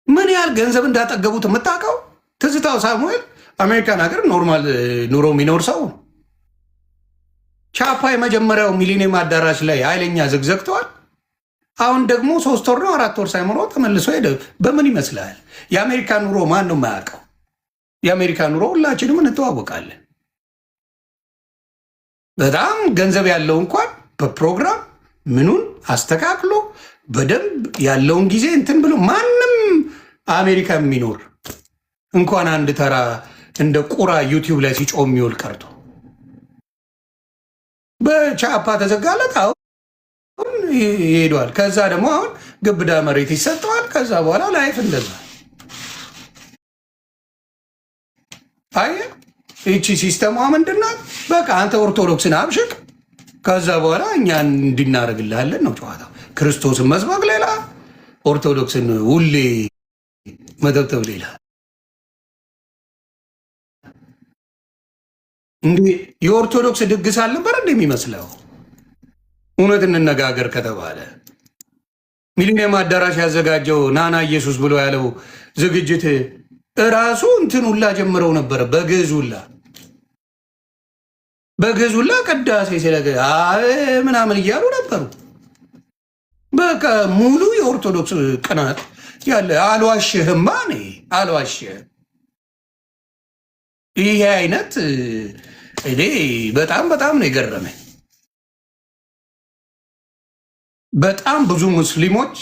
ምን ያህል ገንዘብ እንዳጠገቡት የምታውቀው? ትዝታው ሳሙኤል አሜሪካን ሀገር ኖርማል ኑሮ የሚኖር ሰው ነው። ቻፓ የመጀመሪያው ሚሊኒየም አዳራሽ ላይ ኃይለኛ ዘግዘግተዋል። አሁን ደግሞ 3 ወር ነው 4 ወር ሳይሞላው ተመልሶ ሄደ። በምን ይመስላል? የአሜሪካ ኑሮ ማን ነው የማያውቀው? የአሜሪካ ኑሮ ሁላችንም እንተዋወቃለን። በጣም ገንዘብ ያለው እንኳን በፕሮግራም ምኑን አስተካክሎ በደንብ ያለውን ጊዜ እንትን ብሎ ማንም አሜሪካ የሚኖር እንኳን አንድ ተራ እንደ ቁራ ዩቲዩብ ላይ ሲጮህ የሚውል ቀርቶ በቻፓ ተዘጋለት። አሁን ይሄዷል። ከዛ ደግሞ አሁን ግብዳ መሬት ይሰጠዋል። ከዛ በኋላ ላይፍ እንደዛ አየህ። ይቺ ሲስተሟ ምንድናት? በቃ አንተ ኦርቶዶክስን አብሽቅ፣ ከዛ በኋላ እኛ እንድናደርግልሃለን ነው ጨዋታ። ክርስቶስን መስበክ ሌላ፣ ኦርቶዶክስን ሁሌ መተብተብ ሌላ። እንዲህ የኦርቶዶክስ ድግስ አልነበረ እንደሚመስለው? እውነት እንነጋገር ከተባለ ሚሊኒየም አዳራሽ ያዘጋጀው ናና ኢየሱስ ብሎ ያለው ዝግጅት እራሱ እንትን ሁላ ጀምረው ነበረ። በግዕዝ ሁላ ቅዳሴ ሲለገ ምናምን እያሉ ነበሩ። በቃ ሙሉ የኦርቶዶክስ ቅናት ያለ። አልዋሽህማ፣ እኔ አልዋሽህም። ይሄ አይነት እኔ በጣም ነው የገረመኝ። በጣም ብዙ ሙስሊሞች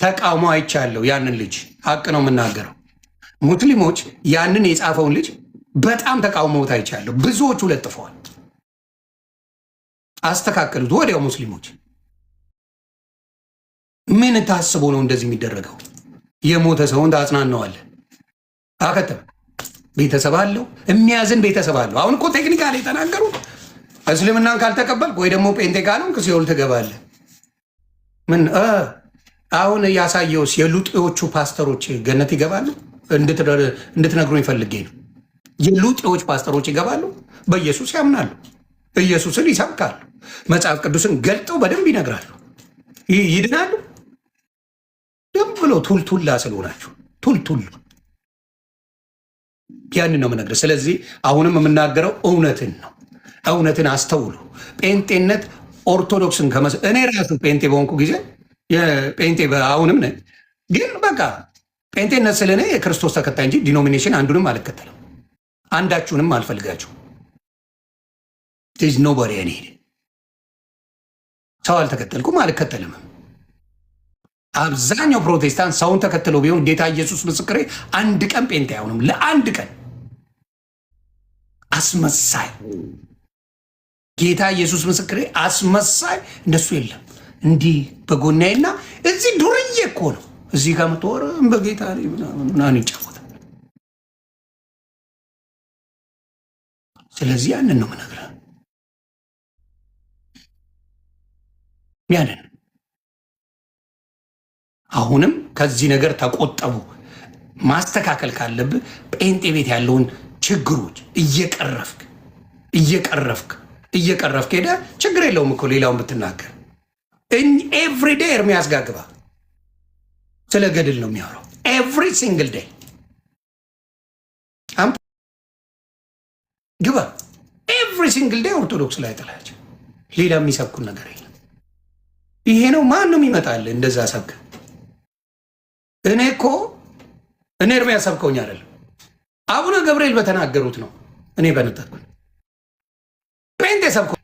ተቃውሞ አይቻለሁ። ያንን ልጅ ሀቅ ነው የምናገረው። ሙስሊሞች ያንን የጻፈውን ልጅ በጣም ተቃውሞት አይቻለሁ። ብዙዎቹ ለጥፈዋል፣ አስተካከሉት ወዲያው። ሙስሊሞች ምን ታስቦ ነው እንደዚህ የሚደረገው? የሞተ ሰውን ታጽናነዋለህ። አከተም ቤተሰብ አለው፣ የሚያዝን ቤተሰብ አለው። አሁን እኮ ቴክኒካል የተናገሩት እስልምናን ካልተቀበልክ ወይ ደግሞ ጴንጤ ካልሆንክ ሲኦል ትገባለህ። ምን አሁን ያሳየውስ የሉጤዎቹ ፓስተሮች ገነት ይገባሉ? እንድትነግሩ ይፈልጌ ነው። የሉጤዎች ፓስተሮች ይገባሉ፣ በኢየሱስ ያምናሉ፣ ኢየሱስን ይሰብካሉ፣ መጽሐፍ ቅዱስን ገልጠው በደንብ ይነግራሉ፣ ይድናሉ። ደም ብሎ ቱልቱላ ስለሆናችሁ ቱልቱል ያንን ነው የምነግርህ። ስለዚህ አሁንም የምናገረው እውነትን ነው። እውነትን አስተውሉ። ጴንጤነት ኦርቶዶክስን እኔ ራሱ ጴንጤ በሆንኩ ጊዜ ጴንጤ አሁንም ነኝ፣ ግን በቃ ጴንጤነት ስለ እኔ የክርስቶስ ተከታይ እንጂ ዲኖሚኔሽን አንዱንም አልከተልም፣ አንዳችሁንም አልፈልጋችሁ። ኖቦዲ እኔ ሰው አልተከተልኩም፣ አልከተልም። አብዛኛው ፕሮቴስታንት ሰውን ተከትሎ ቢሆን ጌታ ኢየሱስ ምስክሬ አንድ ቀን ጴንጤ አይሆንም። ለአንድ ቀን አስመሳይ ጌታ ኢየሱስ ምስክሬ አስመሳይ እንደሱ የለም። እንዲህ በጎናይና እዚህ ዱርዬ እኮ ነው። እዚህ ጋር ምትወር በጌታ ምናምን ይጫወታል። ስለዚህ ያንን ነው የምነግርህ። ያንን አሁንም ከዚህ ነገር ተቆጠቡ። ማስተካከል ካለብህ ጴንጤ ቤት ያለውን ችግሮች እየቀረፍክ ሄደ ችግር የለውም እኮ ሌላውን ብትናገር። ኤቭሪዴይ ኤርሚያስ ጋር ግባ፣ ስለ ገድል ነው የሚያወራው። ኤቭሪ ሲንግል ዴይ ግባ፣ ኤቭሪ ሲንግል ዴይ ኦርቶዶክስ ላይ ጥላቸው። ሌላ የሚሰብኩን ነገር የለም። ይሄ ነው ማንም ይመጣል እንደዛ ሰብክ። እኔ ኤርሚያስ ሰብከውኝ አይደለም፣ አቡነ ገብርኤል በተናገሩት ነው እኔ በነጠጥኩ። ጴንጤ ሰብከው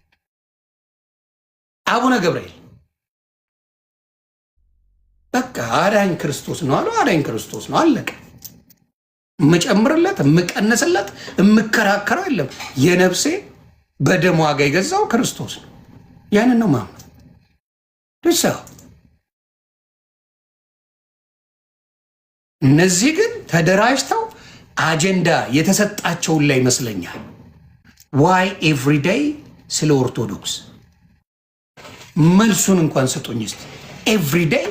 አቡነ ገብርኤል በቃ አዳኝ ክርስቶስ ነው አሉ። አዳኝ ክርስቶስ ነው አለቀ። የምጨምርለት የምቀንስለት የምከራከረው የለም። የነፍሴ በደም ዋጋ የገዛው ክርስቶስ ነው። ያንን ነው ማምነው። ደሳው እነዚህ ግን ተደራጅተው አጀንዳ የተሰጣቸውን ላይ ይመስለኛል። ዋይ ኤቭሪዴይ ስለ ኦርቶዶክስ መልሱን እንኳን ስጡኝ እስቲ። ኤቭሪዴይ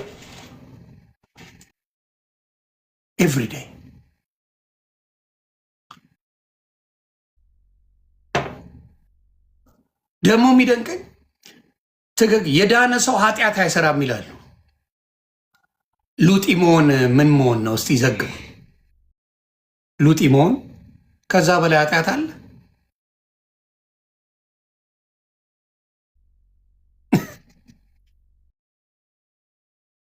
ደግሞ የሚደንቀኝ የዳነ ሰው ኃጢአት አይሰራም ይላሉ። ሉጢ መሆን ምን መሆን ነው? እስቲ ዘግቡ። ሉጢ መሆን ከዛ በላይ ኃጢአት አለ?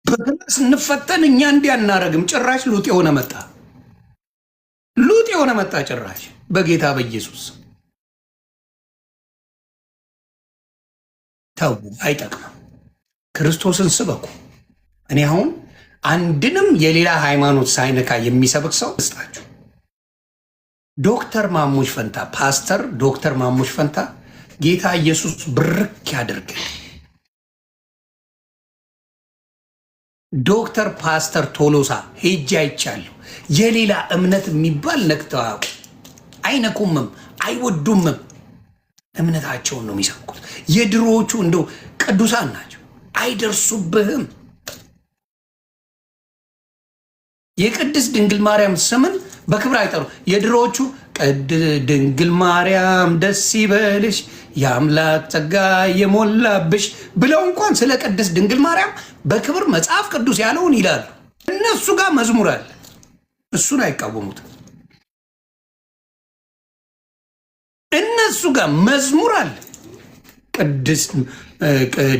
በክላስ እንፈተን እኛ እንዲህ አናረግም። ጭራሽ ሉጥ የሆነ መጣ ጭራሽ በጌታ በኢየሱስ ተው፣ አይጠቅምም። ክርስቶስን ስበኩ። እኔ አሁን አንድንም የሌላ ሃይማኖት ሳይነካ የሚሰብክ ሰው እስጣችሁ ዶክተር ማሙሽ ፈንታ ፓስተር ዶክተር ማሙሽ ፈንታ ጌታ ኢየሱስ ብርክ ያድርግ። ዶክተር ፓስተር ቶሎሳ ሄጄ አይቻለሁ። የሌላ እምነት የሚባል ነክተው አይነኩምም፣ አይወዱምም። እምነታቸውን ነው የሚሰብኩት። የድሮዎቹ እንደው ቅዱሳን ናቸው፣ አይደርሱብህም። የቅድስት ድንግል ማርያም ስምን በክብር አይጠሩ። የድሮዎቹ ድንግል ማርያም ደስ ይበልሽ የአምላክ ጸጋ የሞላብሽ ብለው እንኳን ስለ ቅድስት ድንግል ማርያም በክብር መጽሐፍ ቅዱስ ያለውን ይላሉ። እነሱ ጋር መዝሙር አለ፣ እሱን አይቃወሙትም። እነሱ ጋር መዝሙር አለ። ቅድስት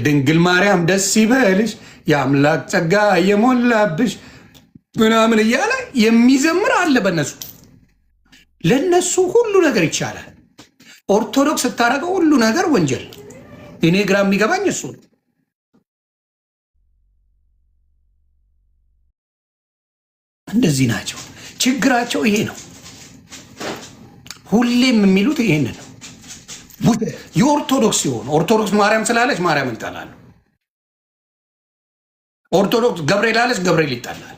ድንግል ማርያም ደስ ይበልሽ የአምላክ ጸጋ የሞላብሽ ምናምን እያለ የሚዘምር አለ በእነሱ። ለነሱ ሁሉ ነገር ይቻላል። ኦርቶዶክስ ስታደርገው ሁሉ ነገር ወንጀል። እኔ ግራ የሚገባኝ እሱ ነው። እንደዚህ ናቸው። ችግራቸው ይሄ ነው። ሁሌም የሚሉት ይሄን ነው። የኦርቶዶክስ ሲሆን ኦርቶዶክስ ማርያም ስላለች ማርያም ይጠላሉ። ኦርቶዶክስ ገብርኤል አለች ገብርኤል ይጠላል።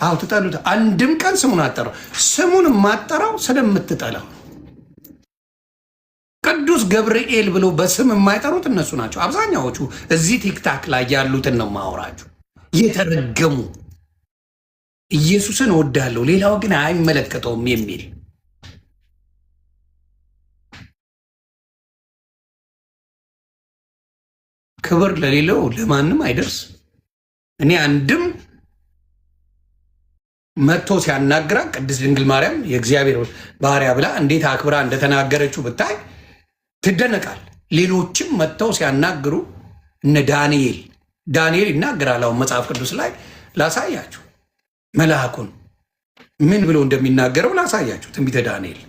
አዎ ትጠሉት። አንድም ቀን ስሙን አጠራው። ስሙን የማጠራው ስለምትጠላው። ቅዱስ ገብርኤል ብሎ በስም የማይጠሩት እነሱ ናቸው አብዛኛዎቹ። እዚህ ቲክታክ ላይ ያሉትን ነው ማወራችሁ። የተረገሙ ኢየሱስን እወዳለሁ ሌላው ግን አይመለከተውም የሚል ክብር ለሌለው ለማንም አይደርስ። እኔ አንድም መጥቶ ሲያናግራ ቅድስት ድንግል ማርያም የእግዚአብሔር ባሪያ ብላ እንዴት አክብራ እንደተናገረችው ብታይ ትደነቃል። ሌሎችም መጥተው ሲያናግሩ እነ ዳንኤል ይናገራል። አሁን መጽሐፍ ቅዱስ ላይ ላሳያችሁ፣ መልአኩን ምን ብሎ እንደሚናገረው ላሳያችሁ። ትንቢተ ዳንኤል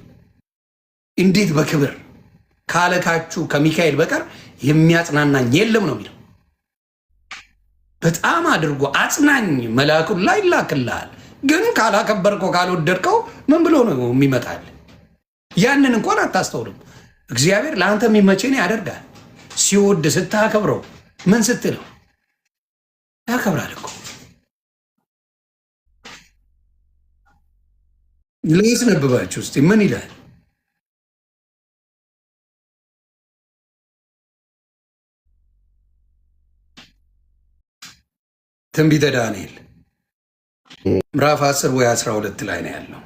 እንዴት በክብር ካለካችሁ ከሚካኤል በቀር የሚያጽናናኝ የለም ነው የሚለው። በጣም አድርጎ አጽናኝ መልአኩን ላይ ይላክልሃል። ግን ካላከበርከው ካልወደድከው ምን ብሎ ነው የሚመጣል? ያንን እንኳን አታስተውልም። እግዚአብሔር ለአንተ የሚመቼን ያደርጋል። ሲወድ ስታከብረው ምን ስትለው ያከብራል እኮ። ላስነብባችሁ እስቲ ምን ይላል? ትንቢተ ዳንኤል ምዕራፍ 10 ወይ 12 ላይ ነው ያለው።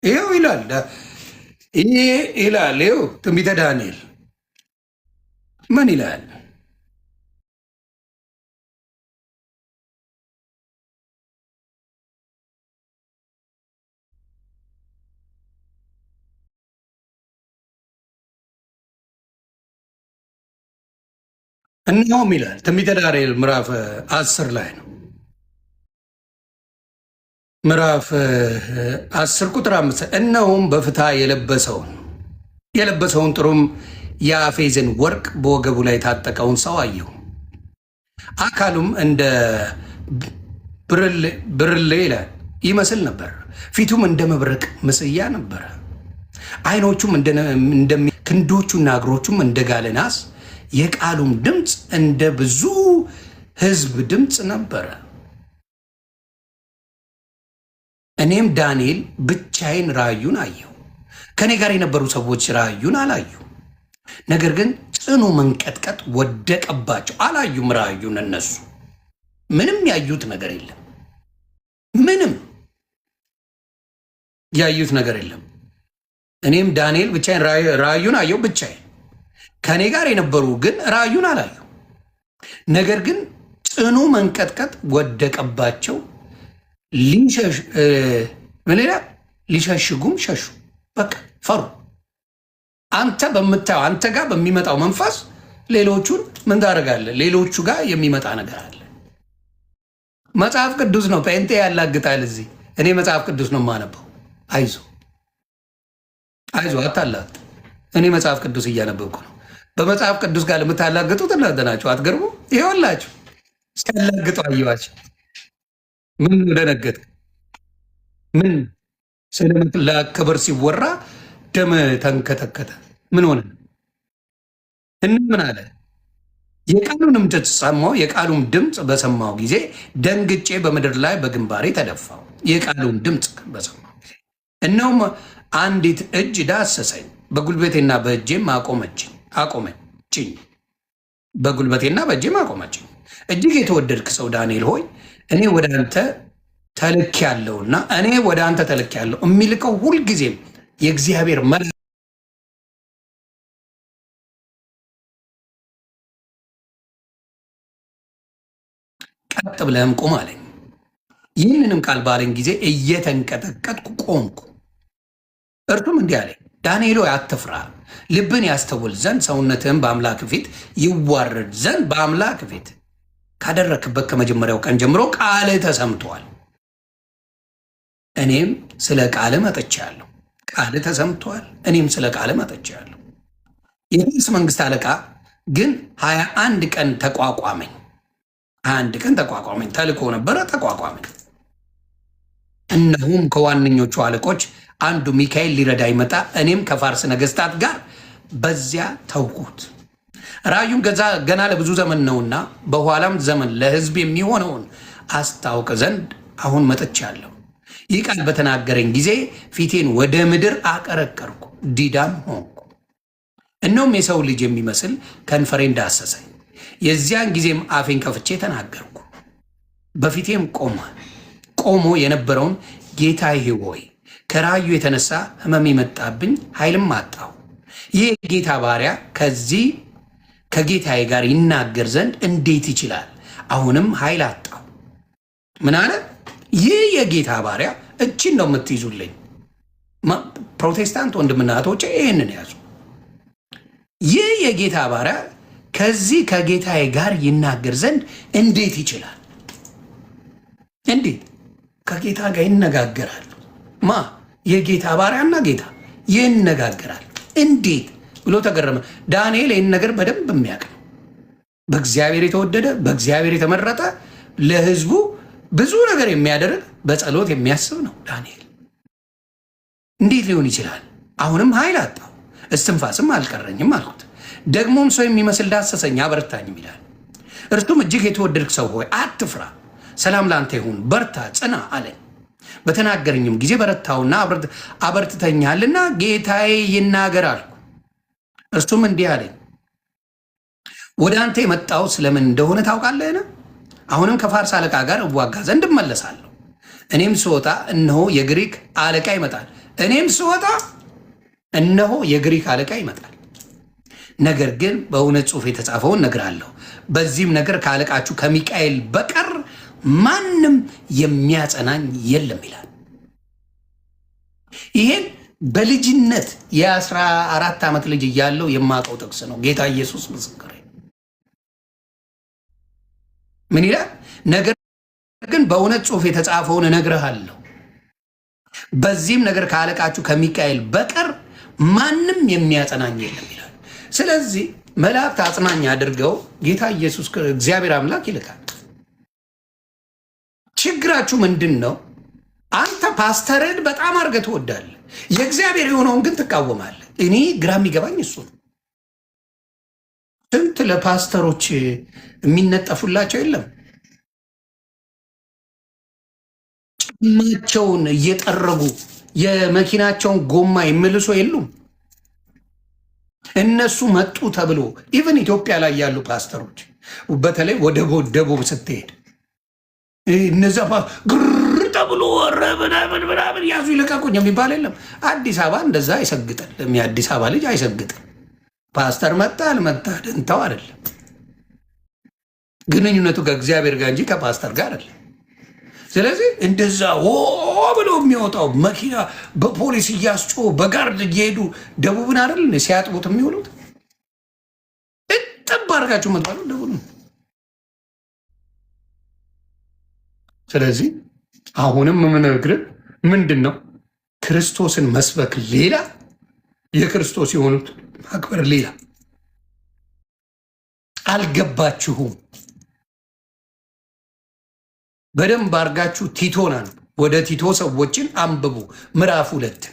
ይኸው ይላል ይኸው ትንቢተ ዳንኤል ምን ይላል? እነሆም ይላል ትንቢተ ዳንኤል ምዕራፍ 10 ላይ ነው። ምዕራፍ 10 ቁጥር 5 እነሆም በፍታ የለበሰውን ጥሩም የአፌዝን ወርቅ በወገቡ ላይ የታጠቀውን ሰው አየሁ። አካሉም እንደ ብርሌ ይላል ይመስል ነበር። ፊቱም እንደ መብረቅ ምስያ ነበረ። ዓይኖቹም ክንዶቹና እግሮቹም እንደ ጋለ ናስ፣ የቃሉም ድምፅ እንደ ብዙ ሕዝብ ድምፅ ነበረ። እኔም ዳንኤል ብቻዬን ራእዩን አየሁ። ከኔ ጋር የነበሩ ሰዎች ራእዩን አላዩ፣ ነገር ግን ጽኑ መንቀጥቀጥ ወደቀባቸው። አላዩም ራእዩን። እነሱ ምንም ያዩት ነገር የለም። ምንም ያዩት ነገር የለም። እኔም ዳንኤል ብቻዬን ራእዩን አየሁ፣ ብቻዬን። ከኔ ጋር የነበሩ ግን ራእዩን አላዩ፣ ነገር ግን ጽኑ መንቀጥቀጥ ወደቀባቸው። ሊሸሽጉም ሸሹ። በቃ ፈሩ። አንተ በምታየው አንተ ጋር በሚመጣው መንፈስ ሌሎቹን ምን ታደርጋለህ? ሌሎቹ ጋር የሚመጣ ነገር አለ። መጽሐፍ ቅዱስ ነው። ጴንጤ ያላግጣል እዚህ። እኔ መጽሐፍ ቅዱስ ነው የማነበው። አይዞ አይዞ አታላት። እኔ መጽሐፍ ቅዱስ እያነበብኩ ነው። በመጽሐፍ ቅዱስ ጋር የምታላግጡት እናንተ ናችሁ። አትገርሙ? ይኸውላችሁ ሲያላግጡ አየኋቸው። ምን ደነገጥ? ምን ስለ ክብር ሲወራ ደም ተንከተከተ። ምን ሆነ? ምን አለ? የቃሉንም ድምፅ ሰማሁ። የቃሉን ድምፅ በሰማሁ ጊዜ ደንግጬ በምድር ላይ በግንባሬ ተደፋው። የቃሉን ድምፅ በሰማሁ ጊዜ እነሆም አንዲት እጅ ዳሰሰኝ፣ በጉልበቴና በእጄም አቆመችኝ። በጉልበቴና በእጄም አቆመችኝ። እጅግ የተወደድክ ሰው ዳንኤል ሆይ እኔ ወደ አንተ ተልኬያለሁና የሚልከው ሁልጊዜም የእግዚአብሔር ቀጥ ብለህም ቁም አለኝ። ይህንንም ቃል ባለኝ ጊዜ እየተንቀጠቀጥኩ ቆምኩ። እርሱም እንዲህ አለኝ፣ ዳንኤል ሆይ አትፍራ፣ ልብን ያስተውል ዘንድ ሰውነትህን በአምላክ ፊት ይዋረድ ዘንድ በአምላክ ፊት ካደረክበት ከመጀመሪያው ቀን ጀምሮ ቃልህ ተሰምቷል። እኔም ስለ ቃልህ መጥቻለሁ። ቃልህ ተሰምቷል። እኔም ስለ ቃልህ መጥቻለሁ። የፋርስ መንግስት አለቃ ግን 21 ቀን ተቋቋመኝ። 21 ቀን ተቋቋመኝ። ተልኮ ነበረ፣ ተቋቋመኝ። እነሆም ከዋነኞቹ አለቆች አንዱ ሚካኤል ሊረዳ ይመጣ። እኔም ከፋርስ ነገስታት ጋር በዚያ ተውኩት። ራእዩም ገና ለብዙ ዘመን ነውና በኋላም ዘመን ለሕዝብ የሚሆነውን አስታውቅ ዘንድ አሁን መጥቻለሁ። ይህ ቃል በተናገረኝ ጊዜ ፊቴን ወደ ምድር አቀረቀርኩ፣ ዲዳም ሆንኩ። እነሆም የሰው ልጅ የሚመስል ከንፈሬን ዳሰሰኝ። የዚያን ጊዜም አፌን ከፍቼ ተናገርኩ። በፊቴም ቆሞ የነበረውን ጌታዬ ሆይ ከራእዩ የተነሳ ሕመም መጣብኝ፣ ኃይልም አጣሁ። ይህ የጌታ ባሪያ ከጌታዬ ጋር ይናገር ዘንድ እንዴት ይችላል? አሁንም ኃይል አጣሁ። ምን አለ? ይህ የጌታ ባሪያ። እችን ነው የምትይዙልኝ ፕሮቴስታንት ወንድምና እህቶቼ፣ ይህንን ያዙ። ይህ የጌታ ባሪያ ከጌታዬ ጋር ይናገር ዘንድ እንዴት ይችላል? እንዴት ከጌታ ጋር ይነጋገራል? የጌታ ባሪያና ጌታ ይነጋገራል እንዴት ብሎ ተገረመ። ዳንኤል ይህን ነገር በደንብ የሚያውቅ ነው። በእግዚአብሔር የተወደደ በእግዚአብሔር የተመረጠ ለሕዝቡ ብዙ ነገር የሚያደርግ በጸሎት የሚያስብ ነው ዳንኤል። እንዴት ሊሆን ይችላል? አሁንም ኃይል አጣሁ፣ እስትንፋስም አልቀረኝም አልኩት። ደግሞም ሰው የሚመስል ዳሰሰኝ፣ አበረታኝም ይላል። እርሱም እጅግ የተወደድክ ሰው ሆይ አትፍራ፣ ሰላም ላንተ ይሁን፣ በርታ፣ ጽና አለኝ። በተናገረኝም ጊዜ በረታውና አበርትተኛልና ጌታዬ ይናገር አልኩ። እርሱም እንዲህ አለኝ፣ ወደ አንተ የመጣው ስለምን እንደሆነ ታውቃለህን? አሁንም ከፋርስ አለቃ ጋር እዋጋ ዘንድ እመለሳለሁ። እኔም ስወጣ እነሆ የግሪክ አለቃ ይመጣል። ነገር ግን በእውነት ጽሑፍ የተጻፈውን እነግርሃለሁ። በዚህም ነገር ከአለቃችሁ ከሚካኤል በቀር ማንም የሚያጸናኝ የለም ይላል። ይሄን በልጅነት የ14 ዓመት ልጅ እያለው የማውቀው ጥቅስ ነው። ጌታ ኢየሱስ ምስክሬ። ምን ይላል? ነገር ግን በእውነት ጽሑፍ የተጻፈውን እነግርሃለሁ፣ በዚህም ነገር ከአለቃችሁ ከሚካኤል በቀር ማንም የሚያጸናኝ የለም ይላል። ስለዚህ መላእክት አጽናኝ አድርገው ጌታ ኢየሱስ እግዚአብሔር አምላክ ይልካል። ችግራችሁ ምንድን ነው? አንተ ፓስተርን በጣም አድርገህ ትወዳለህ፣ የእግዚአብሔር የሆነውን ግን ትቃወማለህ። እኔ ግራ የሚገባኝ እሱ ነው። ስንት ለፓስተሮች የሚነጠፉላቸው የለም፣ ጫማቸውን እየጠረጉ የመኪናቸውን ጎማ የሚልሱ የሉም። እነሱ መጡ ተብሎ ኢቨን ኢትዮጵያ ላይ ያሉ ፓስተሮች በተለይ ወደ ደቡብ ስትሄድ እነዛ ግር ተብሎ ምናምን ያዙ ይለቀቁኝ የሚባል የለም። አዲስ አበባ እንደዛ አይሰግጥም። የአዲስ አበባ ልጅ አይሰግጥም። ፓስተር መጣ አልመጣ ደንታው አይደለም። ግንኙነቱ ከእግዚአብሔር ጋር እንጂ ከፓስተር ጋር አይደለም። ስለዚህ እንደዛ ብሎ የሚወጣው መኪና በፖሊስ እያስጮ በጋርድ እየሄዱ ደቡብን አይደል ሲያጥቡት የሚውሉት። እጥብ አድርጋችሁ መጥባሉ ደቡብ ስለዚህ አሁንም የምነግርህ ምንድን ነው? ክርስቶስን መስበክ ሌላ፣ የክርስቶስ የሆኑት ማክበር ሌላ። አልገባችሁም? በደንብ አድርጋችሁ ቲቶን አንብቡ። ወደ ቲቶ ሰዎችን አንብቡ። ምዕራፍ 2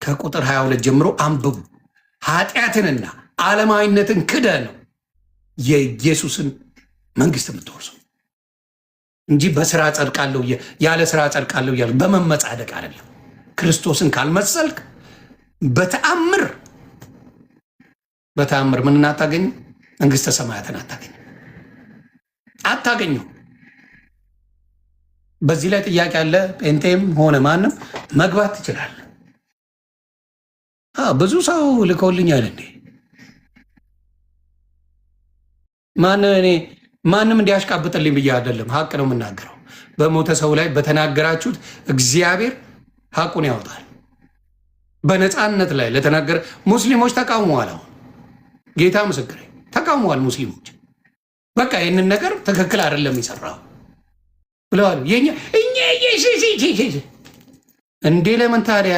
ከቁጥር 22 ጀምሮ አንብቡ። ኃጢአትንና ዓለማዊነትን ክደ ነው የኢየሱስን መንግስት የምትወርሰው እንጂ በስራ ጸድቃለሁ ያለ ስራ ጸድቃለሁ እያለ በመመጻደቅ አይደለም። ክርስቶስን ካልመሰልክ በተአምር ምን አታገኝ? መንግስተ ሰማያትን አታገኙ። በዚህ ላይ ጥያቄ አለ። ጴንጤም ሆነ ማንም መግባት ትችላል። ብዙ ሰው ልከውልኛል እንዴ ማንም እንዲያሽቃብጥልኝ ብዬ አይደለም፣ ሀቅ ነው የምናገረው። በሞተ ሰው ላይ በተናገራችሁት እግዚአብሔር ሀቁን ያወጣል። በነፃነት ላይ ለተናገረ ሙስሊሞች ተቃውመዋል። አሁን ጌታ ምስክሬ ተቃውመዋል ሙስሊሞች። በቃ ይህንን ነገር ትክክል አይደለም የሰራው ብለዋል። እንዴ ለምን ታዲያ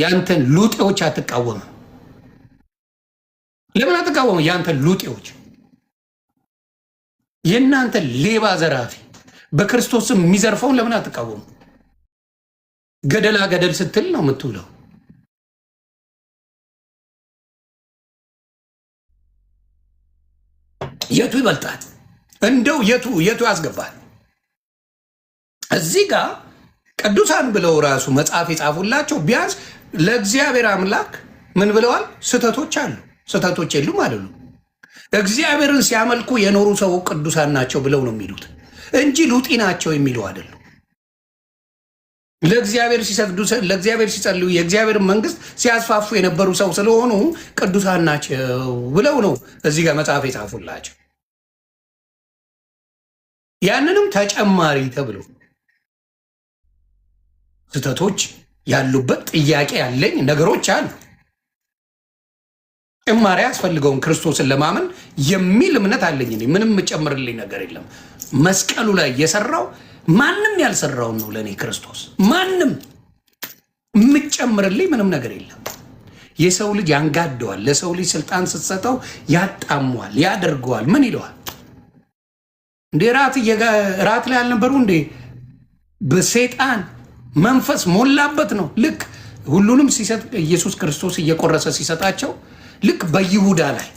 ያንተን ሉጤዎች አትቃወምም? ለምን አትቃወም? ያንተን ሉጤዎች፣ የእናንተ ሌባ ዘራፊ በክርስቶስም የሚዘርፈውን ለምን አትቃወሙ? ገደላ ገደል ስትል ነው የምትውለው። የቱ ይበልጣል? እንደው የቱ ያስገባል? እዚህ ጋር ቅዱሳን ብለው ራሱ መጽሐፍ የጻፉላቸው ቢያንስ ለእግዚአብሔር አምላክ ምን ብለዋል? ስህተቶች አሉ። ስህተቶች የሉም አይደሉም። እግዚአብሔርን ሲያመልኩ የኖሩ ሰው ቅዱሳን ናቸው ብለው ነው የሚሉት እንጂ ሉጢ ናቸው የሚሉ አይደሉም። ለእግዚአብሔር ሲሰግዱ፣ ለእግዚአብሔር ሲጸልዩ፣ የእግዚአብሔር መንግስት ሲያስፋፉ የነበሩ ሰው ስለሆኑ ቅዱሳን ናቸው ብለው ነው እዚህ ጋር መጽሐፍ የጻፉላቸው። ያንንም ተጨማሪ ተብሎ ስህተቶች ያሉበት ጥያቄ ያለኝ ነገሮች አሉ። ጭማሪ አስፈልገውን ክርስቶስን ለማመን የሚል እምነት አለኝ። ምንም የምጨምርልኝ ነገር የለም። መስቀሉ ላይ የሰራው ማንም ያልሰራውን ነው ለእኔ ክርስቶስ። ማንም የምጨምርልኝ ምንም ነገር የለም። የሰው ልጅ ያንጋደዋል። ለሰው ልጅ ስልጣን ስትሰጠው ያጣሟል፣ ያደርገዋል። ምን ይለዋል እንዴ? ራት ላይ አልነበሩ እንዴ? በሰይጣን መንፈስ ሞላበት ነው። ልክ ሁሉንም ሲሰጥ ኢየሱስ ክርስቶስ እየቆረሰ ሲሰጣቸው ልክ በይሁዳ ላይ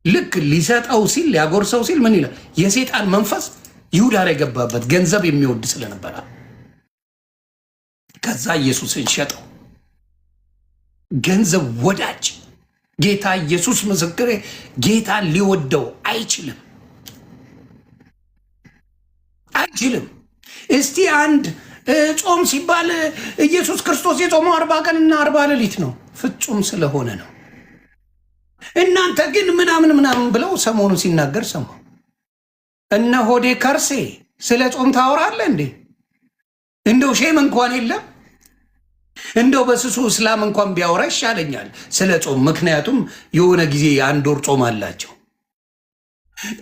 ልክ ሊሰጠው ሲል ሊያጎርሰው ሲል ምን ይላል? የሰይጣን መንፈስ ይሁዳ ላይ ገባበት፣ ገንዘብ የሚወድ ስለነበረ። ከዛ ኢየሱስን ሸጠው። ገንዘብ ወዳጅ ጌታ ኢየሱስ ምስክሬ፣ ጌታ ሊወደው አይችልም። እስቲ አንድ ጾም ሲባል ኢየሱስ ክርስቶስ የጾመው 40 ቀንና 40 ሌሊት ነው፣ ፍጹም ስለሆነ ነው። እናንተ ግን ምናምን ብለው ሰሞኑ ሲናገር ሰማሁ። እነ ሆዴ ከርሴ ስለ ጾም ታወራለህ እንዴ? እንደው ሼም እንኳን የለም። እንደው በስሱ እስላም እንኳን ቢያወራ ይሻለኛል ስለ ጾም። ምክንያቱም የሆነ ጊዜ የአንድ ወር ጾም አላቸው።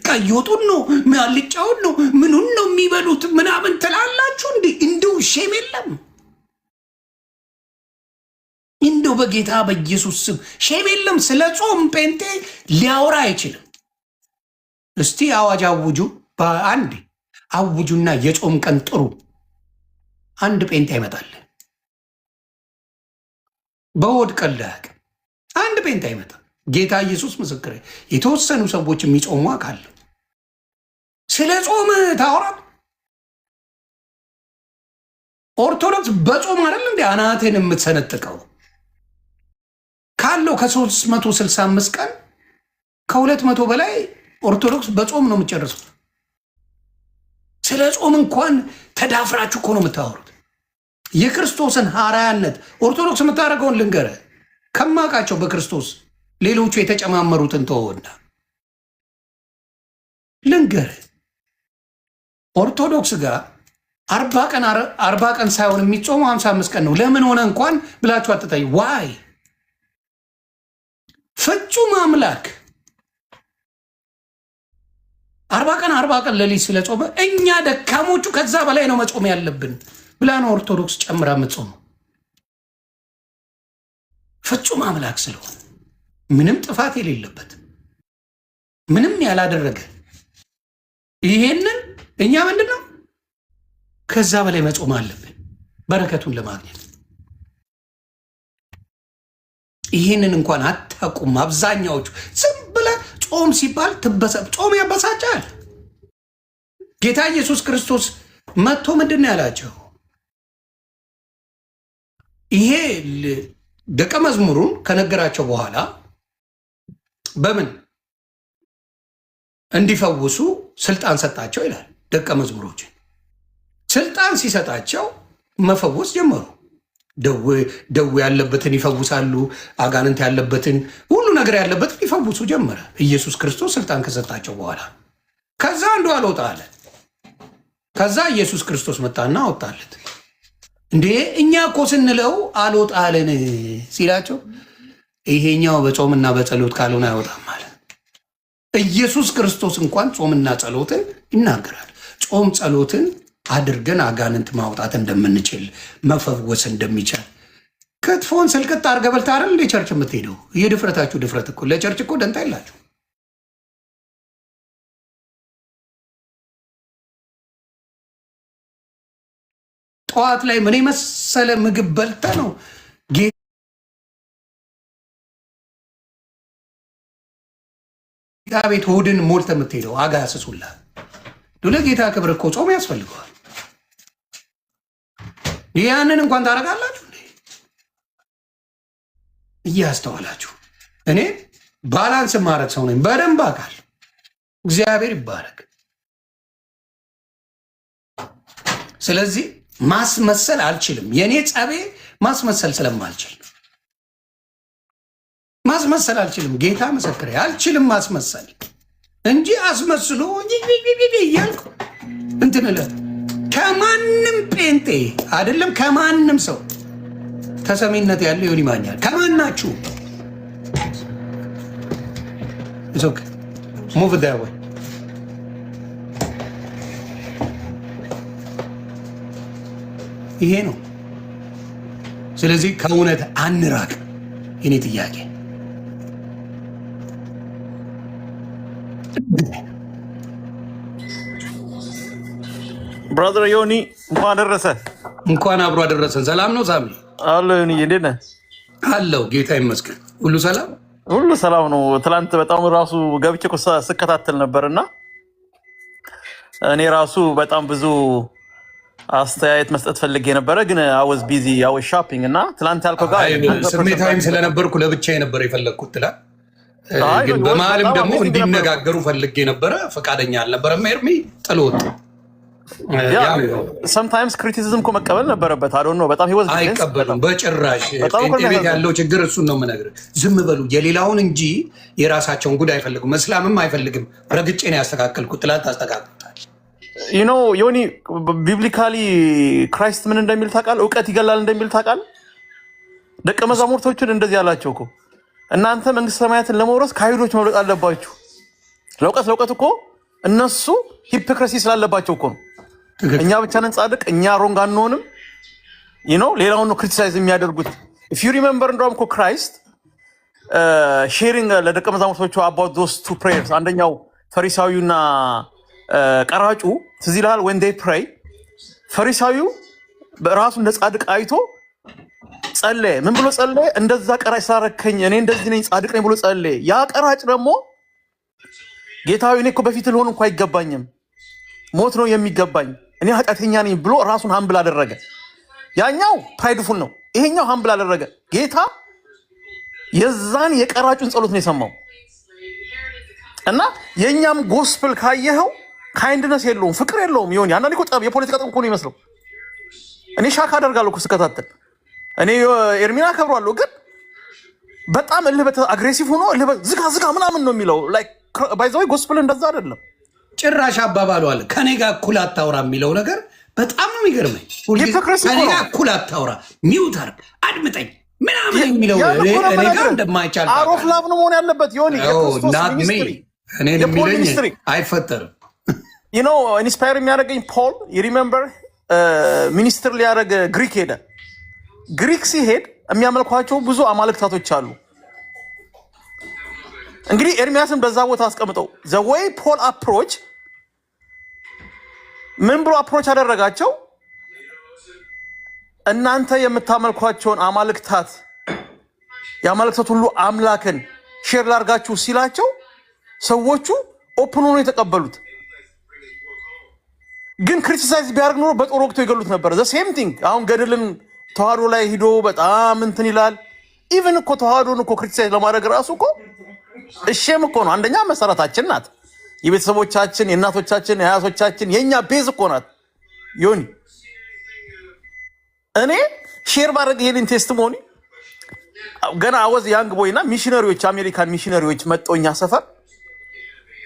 ቀይ ወጡን ነው አልጫውን ነው ምኑን ነው የሚበሉት ምናምን ትላላችሁ እንዴ? እንደው ሼም የለም? እንደው በጌታ በኢየሱስ ስም ሼም የለም? ስለ ጾም ጴንጤ ሊያወራ አይችልም። እስቲ አዋጅ አውጁ፣ በአንድ አውጁና የጾም ቀን ጥሩ። አንድ ጴንጤ ይመጣል። በወድ ቀላቅ አንድ ጴንጤ ይመጣል። ጌታ ኢየሱስ ምስክሬ፣ የተወሰኑ ሰዎች የሚጾሙ አካል ስለ ጾም ታወራ። ኦርቶዶክስ በጾም አይደል እንዴ አናትን የምትሰነጥቀው? ካለው ከ365 ቀን ከ200 በላይ ኦርቶዶክስ በጾም ነው የምትጨርሱት። ስለ ጾም እንኳን ተዳፍራችሁ እኮ ነው የምታወሩት። የክርስቶስን ሐራያነት ኦርቶዶክስ የምታደርገውን ልንገረ ከማውቃቸው በክርስቶስ ሌሎቹ የተጨማመሩትን ተወና ልንገር። ኦርቶዶክስ ጋር 40 ቀን ሳይሆን የሚጾመው 55 ቀን ነው። ለምን ሆነ እንኳን ብላችሁ አትጠይቁ። ዋይ ፍጹም አምላክ 40 ቀን ሌሊት ስለጾመ እኛ ደካሞቹ ከዛ በላይ ነው መጾም ያለብን ብላ ነው ኦርቶዶክስ ጨምራ የምትጾመው። ፍጹም አምላክ ስለሆነ ምንም ጥፋት የሌለበት ምንም ያላደረገ ይሄንን እኛ ምንድነው ከዛ በላይ መጾም አለብን በረከቱን ለማግኘት። ይሄንን እንኳን አታውቁም አብዛኛዎቹ። ዝም ብለህ ጾም ሲባል ጾም ያበሳጫል። ጌታ ኢየሱስ ክርስቶስ መጥቶ ምንድን ያላቸው? ይሄ ደቀ መዝሙሩን ከነገራቸው በኋላ በምን እንዲፈውሱ ስልጣን ሰጣቸው ይላል። ደቀ መዝሙሮችን ስልጣን ሲሰጣቸው መፈወስ ጀመሩ። ደዌ ያለበትን ይፈውሳሉ። አጋንንት ያለበትን ሁሉ ነገር ያለበትን ይፈውሱ ጀመረ ኢየሱስ ክርስቶስ ስልጣን ከሰጣቸው በኋላ። ከዛ አንዱ አልወጣ አለ። ከዛ ኢየሱስ ክርስቶስ መጣና አወጣለት። እንዴ እኛ እኮ ስንለው አልወጣ አለን ሲላቸው ይሄኛው በጾምና በጸሎት ካልሆነ አይወጣም አለ። ኢየሱስ ክርስቶስ እንኳን ጾምና ጸሎትን ይናገራል። ጾም ጸሎትን አድርገን አጋንንት ማውጣት እንደምንችል መፈወስ እንደሚቻል። ክትፎን ስልቅጥ አድርገህ በልተህ አይደል እንደ ቸርች የምትሄደው? የድፍረታችሁ ድፍረት እኮ ለቸርች እኮ ደንታ የላችሁ። ጠዋት ላይ ምን የመሰለ ምግብ በልተህ ነው ጌታ ቤት ሆድን ሞልተህ የምትሄደው? አጋስሱላ ለጌታ ክብር እኮ ጾም ያስፈልገዋል። ያንን እንኳን ታደርጋላችሁ እንዴ? እያስተዋላችሁ። እኔ ባላንስ ማድረግ ሰው ነኝ በደንብ አካል። እግዚአብሔር ይባረክ። ስለዚህ ማስመሰል አልችልም። የእኔ ጸቤ ማስመሰል ስለማልችል ማስመሰል አልችልም። ጌታ መሰክሬ አልችልም ማስመሰል እንጂ አስመስሎ እያልኩ እንትን እለ ከማንም ጴንጤ አይደለም ከማንም ሰው ተሰሚነት ያለው ዮኒ ማኛ ከማናችሁ ኦኬ ሙቭ ዳት ዌይ። ይሄ ነው። ስለዚህ ከእውነት አንራቅ። የኔ ጥያቄ
ብራዘር ዮኒ እንኳን አደረሰ።
እንኳን አብሮ አደረሰን። ሰላም ነው ሳሚ?
አሎ ዮኒ እንዴት ነህ?
አለው ጌታ ይመስገን። ሁሉ ሰላም?
ሁሉ ሰላም ነው። ትላንት በጣም ራሱ ገብቼ እኮ ስከታተል ነበርና እኔ ራሱ በጣም ብዙ አስተያየት መስጠት ፈልጌ ነበረ፣ ግን አወዝ ቢዚ አወዝ ሻፒንግ እና ትላንት ያልከው ጋር
ስሜታዊም ስለነበርኩ ለብቻዬ ነበር የፈለግኩት ትላል። ግን በመሀልም ደግሞ እንዲነጋገሩ ፈልጌ ነበረ። ፈቃደኛ አልነበረም። ኤርሚ ጥሎ ወጣ።
ሰምታይምስ ክሪቲሲዝም እኮ መቀበል ነበረበት። አዶ ነው በጣም ህይወት
አይቀበሉም በጭራሽ። ጴንጤ ቤት ያለው ችግር እሱን ነው የምነግርህ። ዝም በሉ የሌላውን እንጂ የራሳቸውን ጉድ አይፈልጉም። እስላምም አይፈልግም። ረግጬ ነው ያስተካከልኩት። ትላንት አስተካክሉታል።
ዮኒ ቢብሊካሊ ክራይስት ምን እንደሚል ታውቃለህ? እውቀት ይገላል እንደሚል ታውቃለህ? ደቀ መዛሙርቶችን እንደዚህ ያላቸው እኮ እናንተ መንግስት ሰማያትን ለመውረስ ከአይሁዶች መብለጥ አለባችሁ። ለእውቀት እኮ እነሱ ሂፖክራሲ ስላለባቸው እኮ ነው። እኛ ብቻ ነን ጻድቅ፣ እኛ ሮንግ አንሆንም። ሌላውን ነው ክሪቲሳይዝ የሚያደርጉት። ኢፍ ዩ ሪሜምበር እንደውም እኮ ክራይስት ሼሪንግ ለደቀ መዛሙርቶቹ አባውት ዶስ ቱ ፕሬየርስ፣ አንደኛው ፈሪሳዊውና ቀራጩ ትዝ ይልሃል? when they pray ፈሪሳዊው ራሱን እንደ ጻድቅ አይቶ ጸለየ። ምን ብሎ ጸለየ? እንደዛ ቀራጭ ሳረከኝ እኔ እንደዚህ ነኝ ጻድቅ ነኝ ብሎ ጸለየ። ያ ቀራጭ ደግሞ ጌታዊ እኔ እኮ በፊት ልሆን እንኳ አይገባኝም፣ ሞት ነው የሚገባኝ፣ እኔ ኃጢአተኛ ነኝ ብሎ ራሱን ሀምብል አደረገ። ያኛው ፕራይድፉል ነው፣ ይሄኛው ሀምብል አደረገ። ጌታ የዛን የቀራጩን ጸሎት ነው የሰማው። እና የእኛም ጎስፕል ካየኸው ካይንድነስ የለውም፣ ፍቅር የለውም። ይሆን አንዳንዴ እኮ የፖለቲካ ጠብ እኮ ነው ይመስለው። እኔ ሻክ አደርጋለሁ እኮ ስከታተል። እኔ ኤርሚና አከብሯለሁ፣ ግን በጣም አግሬሲቭ ሆኖ ዝጋ ምናምን ነው የሚለው። ባይ ዘ ወይ ጎስፕል እንደዛ አይደለም።
ጭራሽ አባባሉ አለ ከኔ ጋር እኩል አታውራ የሚለው ነገር በጣም ነው የሚገርመኝ። ከኔ ጋር እኩል አታውራ፣ ሚውት አድርግ፣ አድምጠኝ ምናምን የሚለው እኔ ጋር እንደማይቻል
አሮፍ ላቭ ነው መሆን ያለበት። ዮኒ
እኔን የሚለኝ አይፈጠርም።
ኢንስፓየር የሚያደርገኝ ፖል ሪሜምበር ሚኒስትር ሊያደርግ ግሪክ ሄደ። ግሪክ ሲሄድ የሚያመልኳቸው ብዙ አማልክታቶች አሉ። እንግዲህ ኤርሚያስን በዛ ቦታ አስቀምጠው ዘወይ ፖል አፕሮች ምን ብሎ አፕሮች አደረጋቸው? እናንተ የምታመልኳቸውን አማልክታት የአማልክታት ሁሉ አምላክን ሼር ላርጋችሁ ሲላቸው ሰዎቹ ኦፕን ሆኖ የተቀበሉት። ግን ክሪቲሳይዝ ቢያደርግ ኖሮ በጦር ወቅቱ ይገሉት ነበር። ዘ ሴም ቲንግ አሁን ገድልን ተዋህዶ ላይ ሂዶ በጣም እንትን ይላል። ኢቭን እኮ ተዋህዶን እኮ ክሪቲሳይዝ ለማድረግ ራሱ እኮ እሺም እኮ ነው። አንደኛ መሰረታችን ናት። የቤተሰቦቻችን፣ የእናቶቻችን፣ የአያቶቻችን የኛ ቤዝ እኮ ናት። ዮኒ እኔ ሼር ባደረግ ይሄንን ቴስቲሞኒ ገና አወዝ ያንግ ቦይና ሚሽነሪዎች አሜሪካን ሚሽነሪዎች መጦኛ ሰፈር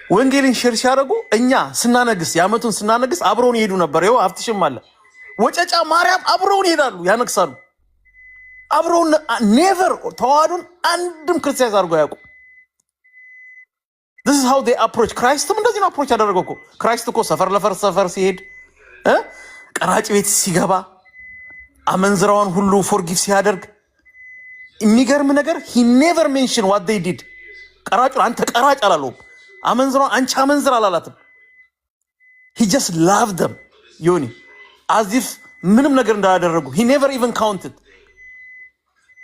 ወንጌልን ሼር ሲያደርጉ እኛ ስናነግስ የዓመቱን ስናነግስ አብረውን ይሄዱ ነበር። ይኸው ሀብትሽም አለ ወጨጫ ማርያም አብረውን ይሄዳሉ፣ ያነግሳሉ። አብረውን ኔቨር ተዋህዶን አንድም ክርስቲያን አድርጎ አያውቁም። this is how they approach ክራይስትም እንደዚህ ነው አፕሮች ያደረገው እኮ። ክራይስት እኮ ሰፈር ለሰፈር ሲሄድ ቀራጭ ቤት ሲገባ አመንዝራዋን ሁሉ ፎርጊቭ ሲያደርግ የሚገርም ነገር he never mention what they did። ቀራጩን አንተ ቀራጭ አላለውም። አመንዝራዋን አንቺ አመንዝራ አላላትም። he just loved them ዮኒ as if ምንም ነገር እንዳላደረጉ he never even counted።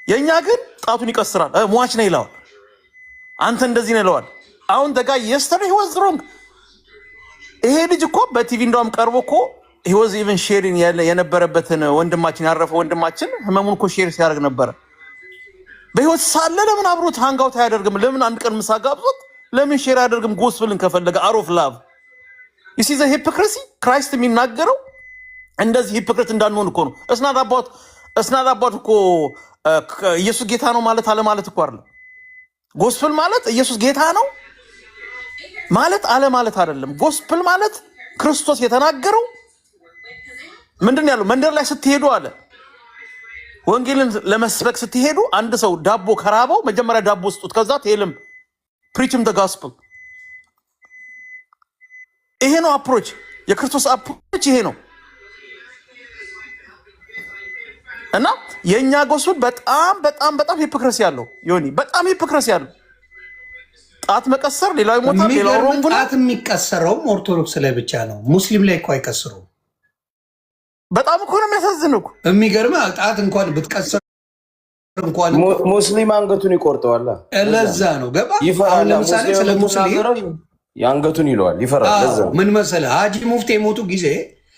የኛ ግን ጣቱን ይቀስራል። ሟች ነው ይለዋል። አንተ እንደዚህ ነው ይለዋል። አሁን ደጋ yesterday he was wrong። ይሄ ልጅ እኮ በቲቪ እንደውም ቀርቦ እኮ he was even sharing የነበረበትን ወንድማችን ያረፈው ወንድማችን ህመሙን እኮ ሼር ሲያደርግ ነበር። በህይወት ሳለ ለምን አብሮት ሃንጋውት አያደርግም? ለምን አንድ ቀን ምሳ ጋብዞት ለምን ሼር አያደርግም? ጎስፕልን ከፈለገ አሮፍ ላቭ you see the hypocrisy ክራይስት የሚናገረው እንደዚህ ሂፖክሪት እንዳንሆን እኮ ነው። እስናት አባት እኮ ኢየሱስ ጌታ ነው ማለት አለ ማለት እኮ አይደለም። ጎስፕል ማለት ኢየሱስ ጌታ ነው ማለት አለ ማለት አይደለም። ጎስፕል ማለት ክርስቶስ የተናገረው ምንድን ያለው መንደር ላይ ስትሄዱ አለ ወንጌልን ለመስበክ ስትሄዱ አንድ ሰው ዳቦ ከራበው መጀመሪያ ዳቦ ስጡት፣ ከዛ ቴልም ፕሪችም ዘ ጋስፕል። ይሄ ነው አፕሮች፣ የክርስቶስ አፕሮች ይሄ ነው። እና የኛ ጎስፕል በጣም በጣም በጣም ሂፖክሪሲ ያለው ዮኒ፣ በጣም ሂፖክሪሲ ያለው ጣት መቀሰር፣ ሌላው ይሞታል፣ ሌላው ሮንግ ነው። ጣት
የሚቀሰረው ኦርቶዶክስ ላይ ብቻ ነው፣ ሙስሊም ላይ እኮ አይቀስሩም።
በጣም እኮ ነው የሚያሳዝነው እኮ።
የሚገርም ጣት እንኳን ብትቀሰር እንኳን
ሙስሊም አንገቱን ይቆርጠዋል።
ለዛ ነው ገባ።
ይፈራል።
ለምሳሌ ስለ ሙስሊም
የአንገቱን ይለዋል፣ ይፈራል። ለዛ
ምን መሰለህ ሀጂ ሙፍቲ የሞቱ ጊዜ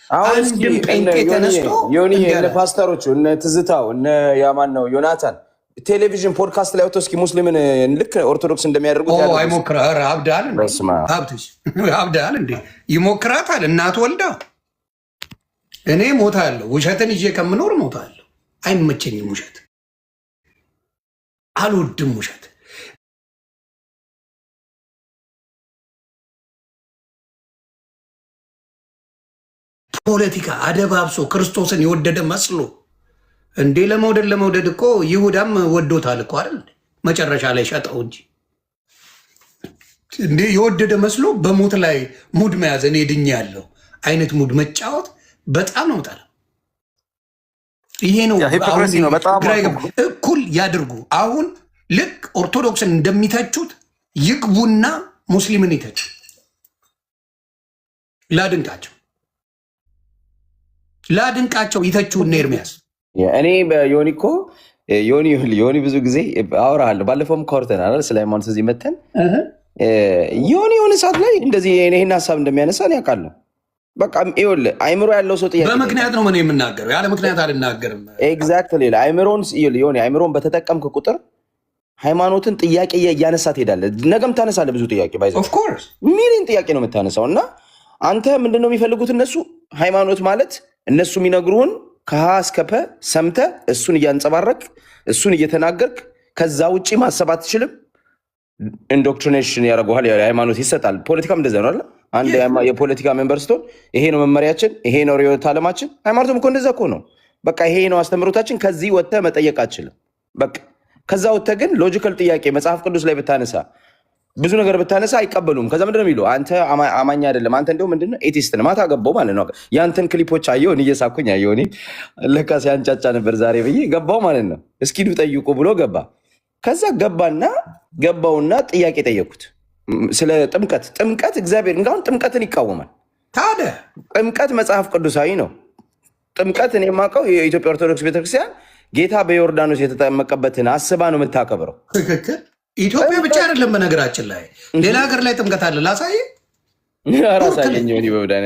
አንድም ጴንጤ ተነስቶ
ዮኒ እነ ፓስተሮቹ እነ ትዝታው እነ ያማን ነው ዮናታን ቴሌቪዥን ፖድካስት ላይ ወጥቶ እስኪ ሙስሊምን ልክ ኦርቶዶክስ እንደሚያደርጉት ያለው
አይሞክራል። አብዳል እንዴ ይሞክራታል። እናት ወልዳ እኔ ሞታለሁ፣ ውሸትን ይዤ ከምኖር ሞታለሁ። አይመቸኝም ውሸት፣ አልወድም ውሸት። ፖለቲካ አደባብሶ ክርስቶስን የወደደ መስሎ እንዴ ለመውደድ እኮ ይሁዳም ወዶታል እኮ አይደል? መጨረሻ ላይ ሸጠው እንጂ እንዴ የወደደ መስሎ በሞት ላይ ሙድ መያዝ፣ እኔ ድኛለሁ አይነት ሙድ መጫወት በጣም ነው ታዲያ። ይሄ ነው እኩል ያድርጉ። አሁን ልክ ኦርቶዶክስን እንደሚተቹት ይግቡና ሙስሊምን ይተቹ። ላድንቃቸው ይተቹ እነ ኤርሚያስ።
እኔ ዮኒ እኮ ዮኒ ብዙ ጊዜ አወራለሁ። ባለፈውም ካወርተናል ስለ ሃይማኖት እዚህ መተን ዮኒ የሆነ ሰዓት ላይ እንደዚህ ይህን ሀሳብ እንደሚያነሳ ያውቃለሁ። በቃ ይኸውልህ አይምሮ ያለው ሰው ጥያቄ
በምክንያት ነው ምን የምናገረው፣ ያለ ምክንያት አልናገርም።
ኤግዛክትሊ አይምሮን በተጠቀምክ ቁጥር ሃይማኖትን ጥያቄ እያነሳ ትሄዳለህ። ነገም ታነሳለህ ብዙ ጥያቄ ሚሊዮን ጥያቄ ነው የምታነሳው። እና አንተ ምንድነው የሚፈልጉት እነሱ? ሃይማኖት ማለት እነሱ የሚነግሩህን ከሀ እስከ ፐ ሰምተህ እሱን እያንጸባረቅ እሱን እየተናገርክ ከዛ ውጭ ማሰብ አትችልም። ኢንዶክትሪኔሽን ያደርጉሃል፣ ሃይማኖት ይሰጣል። ፖለቲካም እንደዛ ነው አለ። አንድ የፖለቲካ ሜምበር ስትሆን ይሄ ነው መመሪያችን፣ ይሄ ነው ርዕዮተ ዓለማችን። ሃይማኖትም እኮ እንደዛ እኮ ነው። በቃ ይሄ ነው አስተምህሮታችን፣ ከዚህ ወጥተህ መጠየቅ አትችልም። በቃ ከዛ ወጥተህ ግን ሎጂካል ጥያቄ መጽሐፍ ቅዱስ ላይ ብታነሳ ብዙ ነገር ብታነሳ አይቀበሉም። ከዛ ምንድነው የሚሉ አንተ አማኝ አይደለም አንተ እንደው ምንድነው ኤቲስት ነህ። ማታ ገባው ማለት ነው። ያንተን ክሊፖች አየሁ እኔ እየሳኩኝ አየሁ እኔ ለካ ሲያንጫጫ ነበር ዛሬ ብዬ ገባው ማለት ነው። እስኪ ጠይቁ ብሎ ገባ። ከዛ ገባውና ጥያቄ ጠየኩት ስለ ጥምቀት እግዚአብሔር እንግዲህ ጥምቀትን ይቃወማል። ታዲያ ጥምቀት መጽሐፍ ቅዱሳዊ ነው። ጥምቀት እኔ የማውቀው የኢትዮጵያ ኦርቶዶክስ ቤተክርስቲያን ጌታ በዮርዳኖስ የተጠመቀበትን አስባ ነው የምታከብረው።
ትክክል። ኢትዮጵያ ብቻ አይደለም፣ በነገራችን ላይ ሌላ ሀገር ላይ ጥምቀት አለ። ላሳየ
ራሳየኝ ሆኒ በመዳን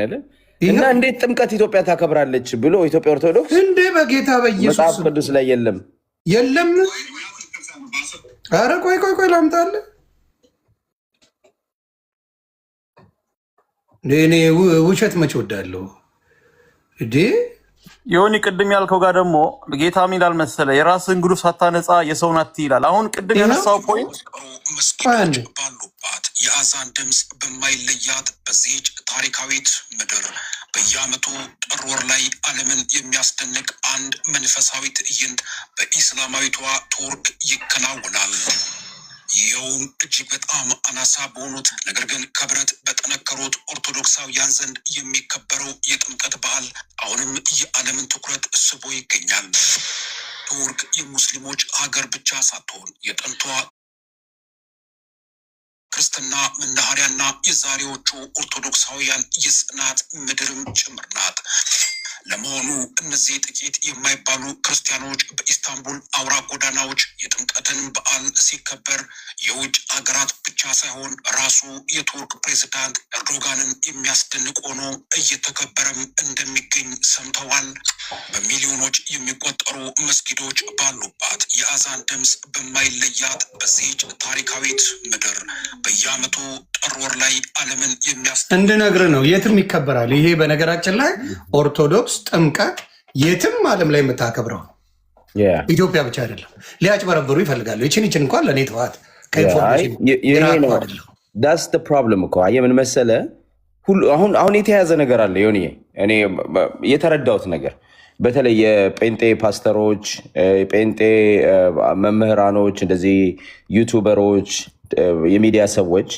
እና እንዴት ጥምቀት ኢትዮጵያ ታከብራለች ብሎ ኢትዮጵያ ኦርቶዶክስ
እንዴ በጌታ በኢየሱስ
መጽሐፍ ቅዱስ ላይ የለም።
ኧረ ቆይ ላምጣልህ። እኔ ውሸት መች ወዳለሁ እንዴ?
ዮኒ ቅድም ያልከው ጋር ደግሞ ጌታ ምን ይላል መሰለ? የራስህን ግዱፍ ሳታነጻ የሰውን አትይ ይላል። አሁን ቅድም ያነሳው ፖይንት
መስጊዶች ባሉባት የአዛን ድምፅ በማይለያት በዚህች ታሪካዊት ምድር በየዓመቱ ጥር ወር ላይ ዓለምን የሚያስደንቅ አንድ መንፈሳዊ ትዕይንት በኢስላማዊቷ ቱርክ ይከናወናል። ይኸውም እጅግ በጣም አናሳ በሆኑት ነገር ግን ከብረት በጠነከሩት ኦርቶዶክሳውያን ዘንድ የሚከበረው የጥምቀት በዓል አሁንም የዓለምን ትኩረት ስቦ ይገኛል። ቱርክ የሙስሊሞች ሀገር ብቻ ሳትሆን የጥንቷ ክርስትና መናኸሪያና የዛሬዎቹ ኦርቶዶክሳውያን የጽናት ምድርም ጭምር ናት። ለመሆኑ እነዚህ ጥቂት የማይባሉ ክርስቲያኖች በኢስታንቡል አውራ ጎዳናዎች የጥምቀትን በዓል ሲከበር የውጭ ሀገራት ብቻ ሳይሆን ራሱ የቱርክ ፕሬዝዳንት ኤርዶጋንን የሚያስደንቅ ሆኖ እየተከበረም እንደሚገኝ ሰምተዋል። በሚሊዮኖች የሚቆጠሩ መስጊዶች ባሉባት የአዛን ድምፅ በማይለያት በዚህች ታሪካዊት ምድር በየዓመቱ ጥር ወር ላይ ዓለምን
እንድነግር ነው። የትም ይከበራል። ይሄ በነገራችን ላይ ኦርቶዶክስ ጥምቀት የትም ዓለም ላይ የምታከብረው ነው። ኢትዮጵያ ብቻ አይደለም። ሊያጭበረብሩ ይፈልጋሉ። ይችን እንኳን ለእኔ ተዋት።
ዳስ ፕሮብለም እኮ አየህ ምን መሰለህ፣ አሁን የተያዘ ነገር አለ። ሆን እኔ የተረዳሁት ነገር በተለይ የጴንጤ ፓስተሮች፣ የጴንጤ መምህራኖች፣ እንደዚህ ዩቱበሮች፣ የሚዲያ ሰዎች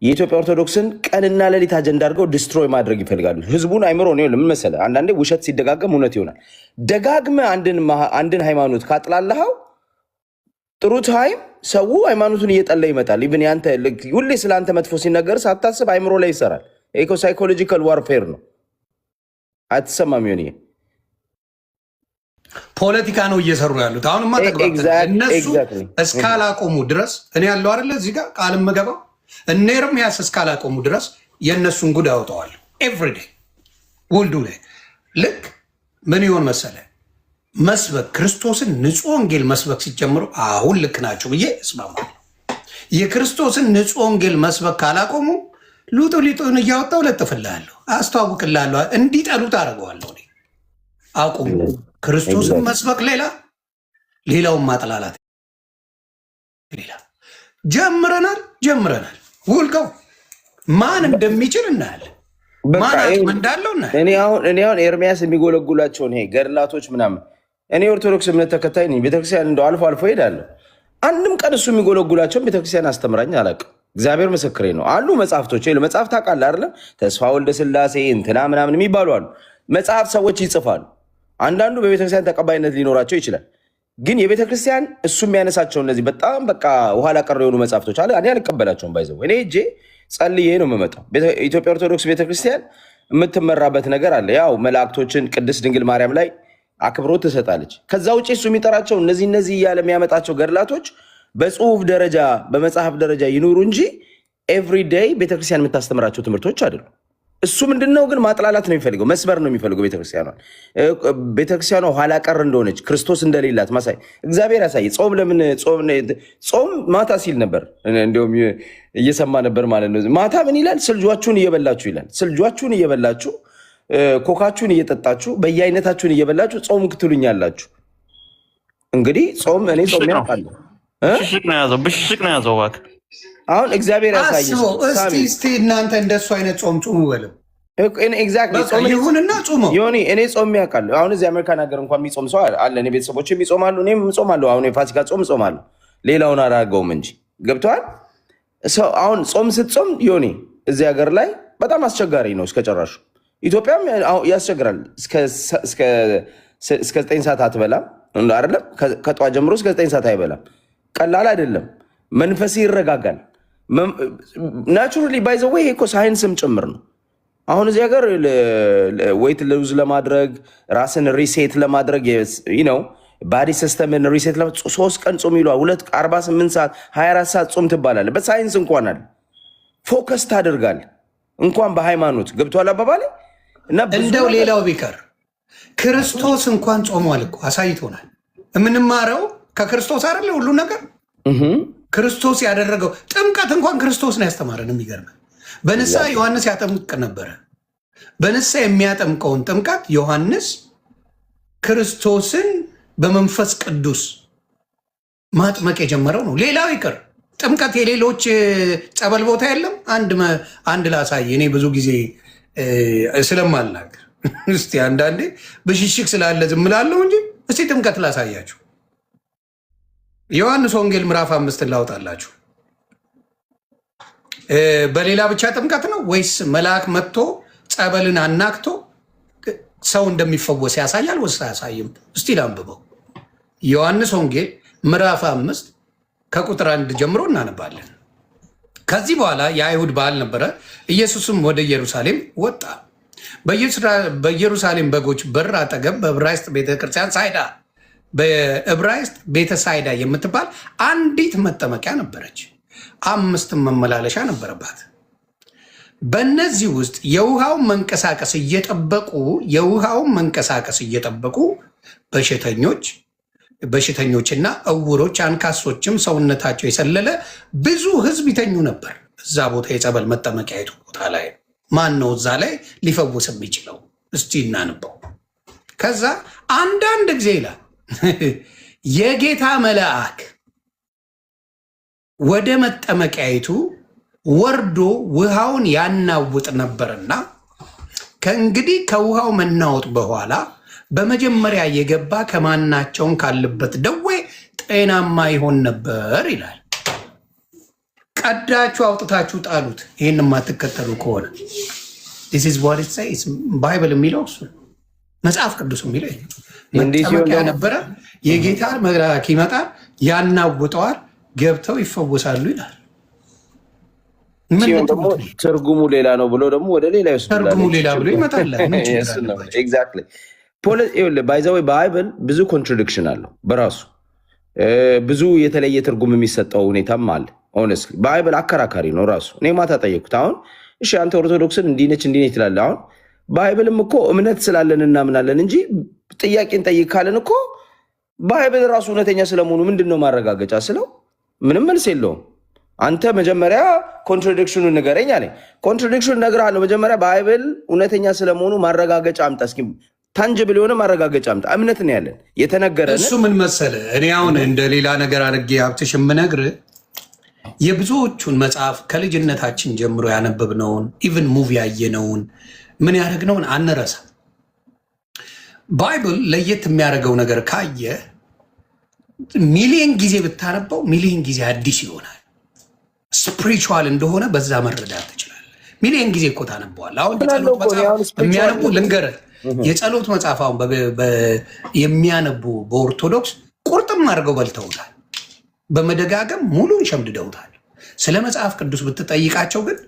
የኢትዮጵያ ኦርቶዶክስን ቀንና ሌሊት አጀንዳ አድርገው ዲስትሮይ ማድረግ ይፈልጋሉ። ህዝቡን አይምሮ ነው። ለምን መሰለህ፣ አንዳንዴ ውሸት ሲደጋገም እውነት ይሆናል። ደጋግመህ አንድን ሃይማኖት ካጥላላኸው ጥሩ ታይም ሰው ሃይማኖቱን እየጠላ ይመጣል። ኢቭን ያንተ ሁሌ ስለ አንተ መጥፎ ሲነገር ሳታስብ አይምሮ ላይ ይሰራል። ሳይኮሎጂካል ዋርፌር ነው። አትሰማም? ሆን
ፖለቲካ ነው እየሰሩ ያሉት። አሁንማ እነሱ እስካላቆሙ ድረስ እኔ ያለው አይደለ እዚህ ጋር ቃል ምገባው እነ ኤርምያስ እስካላቆሙ ድረስ የእነሱን ጉድ አወጣዋል። ኤቭሪዴ ውልዱ ላይ ልክ ምን ይሆን መሰለ መስበክ ክርስቶስን ንጹህ ወንጌል መስበክ ሲጀምሩ አሁን ልክ ናቸው ብዬ እስማማለሁ። የክርስቶስን ንጹህ ወንጌል መስበክ ካላቆሙ ሊጡን እያወጣው ለጥፍልሃለሁ፣ አስተዋውቅልሃለሁ፣ እንዲጠሉት አደርገዋለሁ። አቁሙ። ክርስቶስን መስበክ ሌላ፣ ሌላውን ማጥላላት ሌላ። ጀምረናል። ውልቀው ማን እንደሚችል እናያለን። ማን አቅም እንዳለው እናያለን።
እኔ አሁን ኤርሚያስ የሚጎለጉላቸውን ይሄ ገድላቶች ምናምን እኔ ኦርቶዶክስ እምነት ተከታይ ነኝ። ቤተክርስቲያን እንደው አልፎ አልፎ ሄዳለሁ። አንድም ቀን እሱ የሚጎለጉላቸውን ቤተክርስቲያን አስተምራኝ አላውቅም። እግዚአብሔር ምስክሬ ነው። አሉ መጽሐፍቶች መጽሐፍ ታውቃለህ አይደለም? ተስፋ ወልደ ስላሴ እንትና ምናምን የሚባሉ አሉ። መጽሐፍ ሰዎች ይጽፋሉ። አንዳንዱ በቤተክርስቲያን ተቀባይነት ሊኖራቸው ይችላል። ግን የቤተክርስቲያን እሱ የሚያነሳቸው እነዚህ በጣም በቃ ኋላ ቀር የሆኑ መጽሐፍቶች አለ። እኔ አልቀበላቸውም። ባይዘው እኔ እጄ ጸልዬ ነው የምመጣው። ኢትዮጵያ ኦርቶዶክስ ቤተክርስቲያን የምትመራበት ነገር አለ። ያው መላእክቶችን ቅድስት ድንግል ማርያም ላይ አክብሮት ትሰጣለች። ከዛ ውጭ እሱ የሚጠራቸው እነዚህ እያለ የሚያመጣቸው ገድላቶች በጽሁፍ ደረጃ በመጽሐፍ ደረጃ ይኑሩ እንጂ ኤቭሪዴይ ቤተክርስቲያን የምታስተምራቸው ትምህርቶች አይደሉም። እሱ ምንድነው ግን ማጥላላት ነው የሚፈልገው፣ መስበር ነው የሚፈልገው። ቤተክርስቲያኗ ኋላ ቀር እንደሆነች ክርስቶስ እንደሌላት ማሳይ እግዚአብሔር ያሳይ። ጾም ማታ ሲል ነበር፣ እንዲሁም እየሰማ ነበር ማለት ነው። ማታ ምን ይላል? ስልጇችሁን እየበላችሁ ይላል። ስልጇችሁን እየበላችሁ ኮካችሁን እየጠጣችሁ በየአይነታችሁን እየበላችሁ ጾም ክትሉኛላችሁ። እንግዲህ ጾም እኔ ጾም ያውቃለሁ።
ብሽሽቅ ነው ያዘው እባክህ።
አሁን እግዚአብሔር ያሳይ።
እስቲ እናንተ እንደሱ አይነት ጾም ጾሙ በለም።
ይሁንና ጾሙ ዮኒ እኔ ጾም ያውቃለሁ። አሁን እዚህ አሜሪካን ሀገር እንኳን የሚጾም ሰው አለ። እኔ ቤተሰቦችም ይጾማሉ፣ እኔም እጾማለሁ። አሁን የፋሲካ ጾም እጾማለሁ። ሌላውን አላደርገውም እንጂ ገብተዋል። አሁን ጾም ስትጾም ዮኒ እዚህ ሀገር ላይ በጣም አስቸጋሪ ነው እስከጨራሹ። ኢትዮጵያም ያስቸግራል። እስከ 9 ሰዓት አትበላም አይደለም? ከጠዋት ጀምሮ እስከ 9 ሰዓት አይበላም። ቀላል አይደለም። መንፈስ ይረጋጋል። ናቹራሊ ባይ ዘ ዌይ እኮ ሳይንስም ጭምር ነው። አሁን እዚህ ሀገር ዌይት ሉዝ ለማድረግ ራስን ሪሴት ለማድረግ ነው ባዲ ሲስተምን ሪሴት 3 ቀን ጾም ይሏል። 48 ሰዓት 24 ሰዓት ጾም ትባላለ። በሳይንስ እንኳን አለ ፎከስ ታደርጋል። እንኳን በሃይማኖት ገብቷል አባባሌ። እና
እንደው ሌላው ቢቀር ክርስቶስ እንኳን ጾሟል እኮ አሳይቶናል። የምንማረው ከክርስቶስ አይደለ ሁሉ ነገር ክርስቶስ ያደረገው ጥምቀት እንኳን ክርስቶስ ነው ያስተማረን። የሚገርመን በንስሐ ዮሐንስ ያጠምቅ ነበረ። በንስሐ የሚያጠምቀውን ጥምቀት ዮሐንስ ክርስቶስን በመንፈስ ቅዱስ ማጥመቅ የጀመረው ነው። ሌላው ይቅር ጥምቀት የሌሎች ጸበል ቦታ የለም። አንድ ላሳይ። እኔ ብዙ ጊዜ ስለማልናገር እስቲ አንዳንዴ ብሽሽቅ ስላለ ዝም እላለሁ እንጂ እስቲ ጥምቀት ላሳያችሁ። ዮሐንስ ወንጌል ምዕራፍ 5 ላውጣላችሁ። በሌላ ብቻ ጥምቀት ነው ወይስ መልአክ መጥቶ ጸበልን አናክቶ ሰው እንደሚፈወስ ያሳያል ወይስ አያሳይም? እስቲ ላንብበው። ዮሐንስ ወንጌል ምዕራፍ 5 ከቁጥር 1 ጀምሮ እናነባለን። ከዚህ በኋላ የአይሁድ በዓል ነበረ። ኢየሱስም ወደ ኢየሩሳሌም ወጣ። በኢየሩሳሌም በጎች በር አጠገብ በዕብራይስጥ ቤተክርስቲያን ሳይዳ በዕብራይስጥ ቤተ ሳይዳ የምትባል አንዲት መጠመቂያ ነበረች። 5 መመላለሻ ነበረባት። በእነዚህ ውስጥ የውሃውን መንቀሳቀስ እየጠበቁ በሽተኞችና እውሮች፣ አንካሶችም ሰውነታቸው የሰለለ ብዙ ሕዝብ ይተኙ ነበር። እዛ ቦታ የጸበል መጠመቂያ የቱ ቦታ ላይ ማን ነው እዛ ላይ ሊፈውስ የሚችለው? እስቲ እናንበው። ከዛ አንዳንድ ጊዜ ይላል የጌታ መልአክ ወደ መጠመቂያይቱ ወርዶ ውሃውን ያናውጥ ነበርና ከእንግዲህ ከውሃው መናወጥ በኋላ በመጀመሪያ የገባ ከማናቸውን ካለበት ደዌ ጤናማ ይሆን ነበር ይላል። ቀዳችሁ አውጥታችሁ ጣሉት። ይህን የማትከተሉ ከሆነ ባይብል የሚለው እሱ መጽሐፍ ቅዱስ የሚለው መጠመቂያ ነበረ። የጌታ መልአክ ይመጣል፣ ያናውጠዋል፣ ገብተው ይፈወሳሉ ይላል።
ትርጉሙ ሌላ ነው ብሎ ደግሞ ወደ ሌላ ይወስዳል።
ትርጉሙ ሌላ ብሎ ይመጣል።
ባይዘዌ ባይብል ብዙ ኮንትራዲክሽን አለው በራሱ ብዙ የተለየ ትርጉም የሚሰጠው ሁኔታም አለ። ሆነስሊ ባይብል አከራካሪ ነው ራሱ። እኔ ማታ ጠየኩት። አሁን እሺ አንተ ኦርቶዶክስን እንዲነች ትላለህ። አሁን ባይብልም እኮ እምነት ስላለን እናምናለን እንጂ ጥያቄን ጠይቅ ካለን እኮ ባይብል ራሱ እውነተኛ ስለመሆኑ ምንድን ነው ማረጋገጫ ስለው ምንም መልስ የለውም። አንተ መጀመሪያ ኮንትራዲክሽኑን ንገረኝ አለኝ። ኮንትራዲክሽኑን እነግርሃለሁ። መጀመሪያ ባይብል እውነተኛ ስለመሆኑ ማረጋገጫ አምጣ እስኪ። ታንጅብል የሆነ ማረጋገጫ አምጣ። እምነት ነው ያለን የተነገረን።
እሱ ምን መሰለህ፣ እኔ አሁን እንደ ሌላ ነገር አድርጌ ሀብትሽ የምነግርህ የብዙዎቹን መጽሐፍ ከልጅነታችን ጀምሮ ያነበብነውን ኢቭን ሙቪ ያየነውን ምን ያደረግነውን አንረሳ። ባይብል ለየት የሚያደርገው ነገር ካየ ሚሊየን ጊዜ ብታነበው ሚሊየን ጊዜ አዲስ ይሆናል። ስፒሪቹዋል እንደሆነ በዛ መረዳት ትችላለህ። ሚሊየን ጊዜ እኮ ታነበዋል። አሁን የጸሎት መጽሐፍ የሚያነቡ ልንገርህ፣ የጸሎት መጽሐፍ አሁን የሚያነቡ በኦርቶዶክስ ቁርጥም አድርገው በልተውታል። በመደጋገም ሙሉን ሸምድደውታል። ስለ መጽሐፍ ቅዱስ ብትጠይቃቸው ግን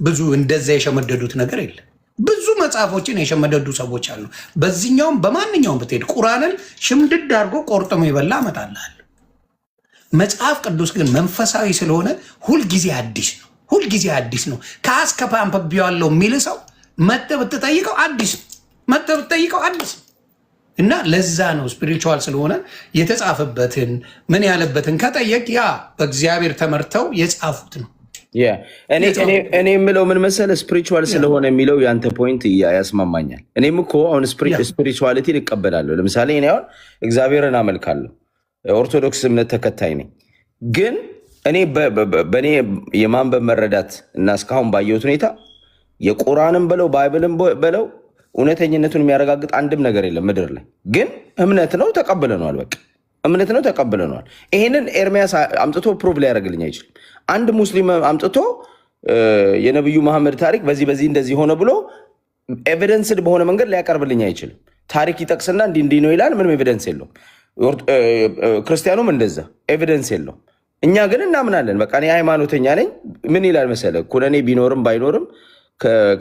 ብዙ እንደዛ የሸመደዱት ነገር የለም። ብዙ መጽሐፎችን የሸመደዱ ሰዎች አሉ። በዚህኛውም በማንኛውም ብትሄድ ቁርአንን ሽምድድ አድርጎ ቆርጥሞ ይበላ አመጣልሃል። መጽሐፍ ቅዱስ ግን መንፈሳዊ ስለሆነ ሁልጊዜ አዲስ ነው። ሁልጊዜ አዲስ ነው። ከአስከፓ አንብቤዋለሁ የሚል ሰው መጥተህ ብትጠይቀው አዲስ ነው። መጥተህ ብትጠይቀው አዲስ ነው። እና ለዛ ነው ስፒሪቹዋል ስለሆነ የተጻፈበትን ምን ያለበትን ከጠየቅ ያ በእግዚአብሔር ተመርተው የጻፉት ነው።
እኔ የምለው ምን መሰለህ፣ ስፒሪቹዋል ስለሆነ የሚለው የአንተ ፖይንት ያስማማኛል። እኔም እኮ አሁን ስፒሪቹዋሊቲን እቀበላለሁ። ለምሳሌ እኔ አሁን እግዚአብሔርን አመልካለሁ፣ ኦርቶዶክስ እምነት ተከታይ ነኝ። ግን እኔ በእኔ የማንበብ መረዳት እና እስካሁን ባየሁት ሁኔታ የቁርአንም በለው ባይብልም በለው እውነተኝነቱን የሚያረጋግጥ አንድም ነገር የለም ምድር ላይ። ግን እምነት ነው ተቀብለነዋል። በቃ እምነት ነው ተቀብለነዋል። ይሄንን ኤርሚያስ አምጥቶ ፕሩቭ ሊያደርግልኝ አይችልም። አንድ ሙስሊም አምጥቶ የነብዩ መሐመድ ታሪክ በዚህ እንደዚህ ሆነ ብሎ ኤቪደንስድ በሆነ መንገድ ሊያቀርብልኝ አይችልም። ታሪክ ይጠቅስና እንዲህ ነው ይላል። ምንም ኤቪደንስ የለውም። ክርስቲያኑም እንደዛ ኤቪደንስ የለውም። እኛ ግን እናምናለን። በቃ እኔ ሃይማኖተኛ ነኝ። ምን ይላል መሰለህ? ኩነኔ ቢኖርም ባይኖርም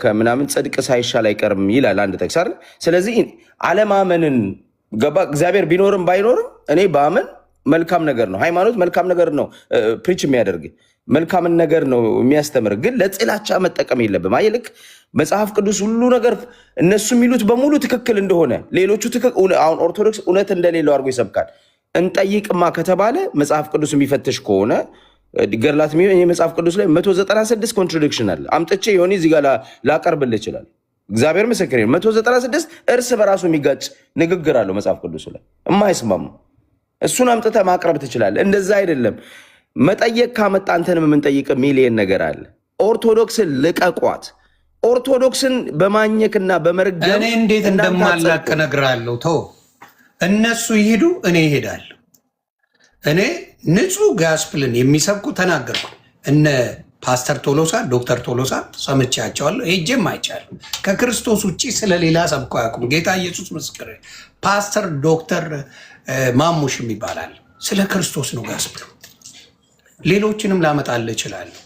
ከምናምን ጽድቅ ሳይሻል አይቀርም ይላል አንድ ጥቅስ አይደል? ስለዚህ አለማመንን ገባ። እግዚአብሔር ቢኖርም ባይኖርም እኔ ባምን መልካም ነገር ነው። ሃይማኖት መልካም ነገር ነው ፕሪች የሚያደርግ መልካምን ነገር ነው የሚያስተምር። ግን ለጥላቻ መጠቀም የለብም። አይ ልክ መጽሐፍ ቅዱስ ሁሉ ነገር እነሱ የሚሉት በሙሉ ትክክል እንደሆነ ሌሎቹ አሁን ኦርቶዶክስ እውነት እንደሌለው አድርጎ ይሰብካል። እንጠይቅማ ከተባለ መጽሐፍ ቅዱስ የሚፈትሽ ከሆነ ገድላት መጽሐፍ ቅዱስ ላይ 196 ኮንትራዲክሽን አለ። አምጥቼ የሆነ እዚህ ጋር ላቀርብልህ ይችላል። እግዚአብሔር ምስክሬ 196 እርስ በራሱ የሚጋጭ ንግግር አለው መጽሐፍ ቅዱስ ላይ የማይስማሙ። እሱን አምጥተህ ማቅረብ ትችላለህ። እንደዛ አይደለም። መጠየቅ ካመጣ አንተንም የምንጠይቅ ሚሊየን ነገር አለ። ኦርቶዶክስን ልቀቋት። ኦርቶዶክስን በማኘክና በመርገም
እኔ እንዴት እንደማላቅ እነግርሃለሁ። ተው እነሱ ይሄዱ፣ እኔ ይሄዳለሁ። እኔ ንጹህ ጋስፕልን የሚሰብኩ ተናገርኩ። እነ ፓስተር ቶሎሳ ዶክተር ቶሎሳ ሰምቻቸዋለሁ፣ ሄጄም አይቻለሁ። ከክርስቶስ ውጭ ስለሌላ ሰብኮ አያውቁም። ጌታ ኢየሱስ ምስክር። ፓስተር ዶክተር ማሙሽ ይባላል። ስለ ክርስቶስ ነው ጋስፕሉ። ሌሎችንም ላመጣልህ እችላለሁ።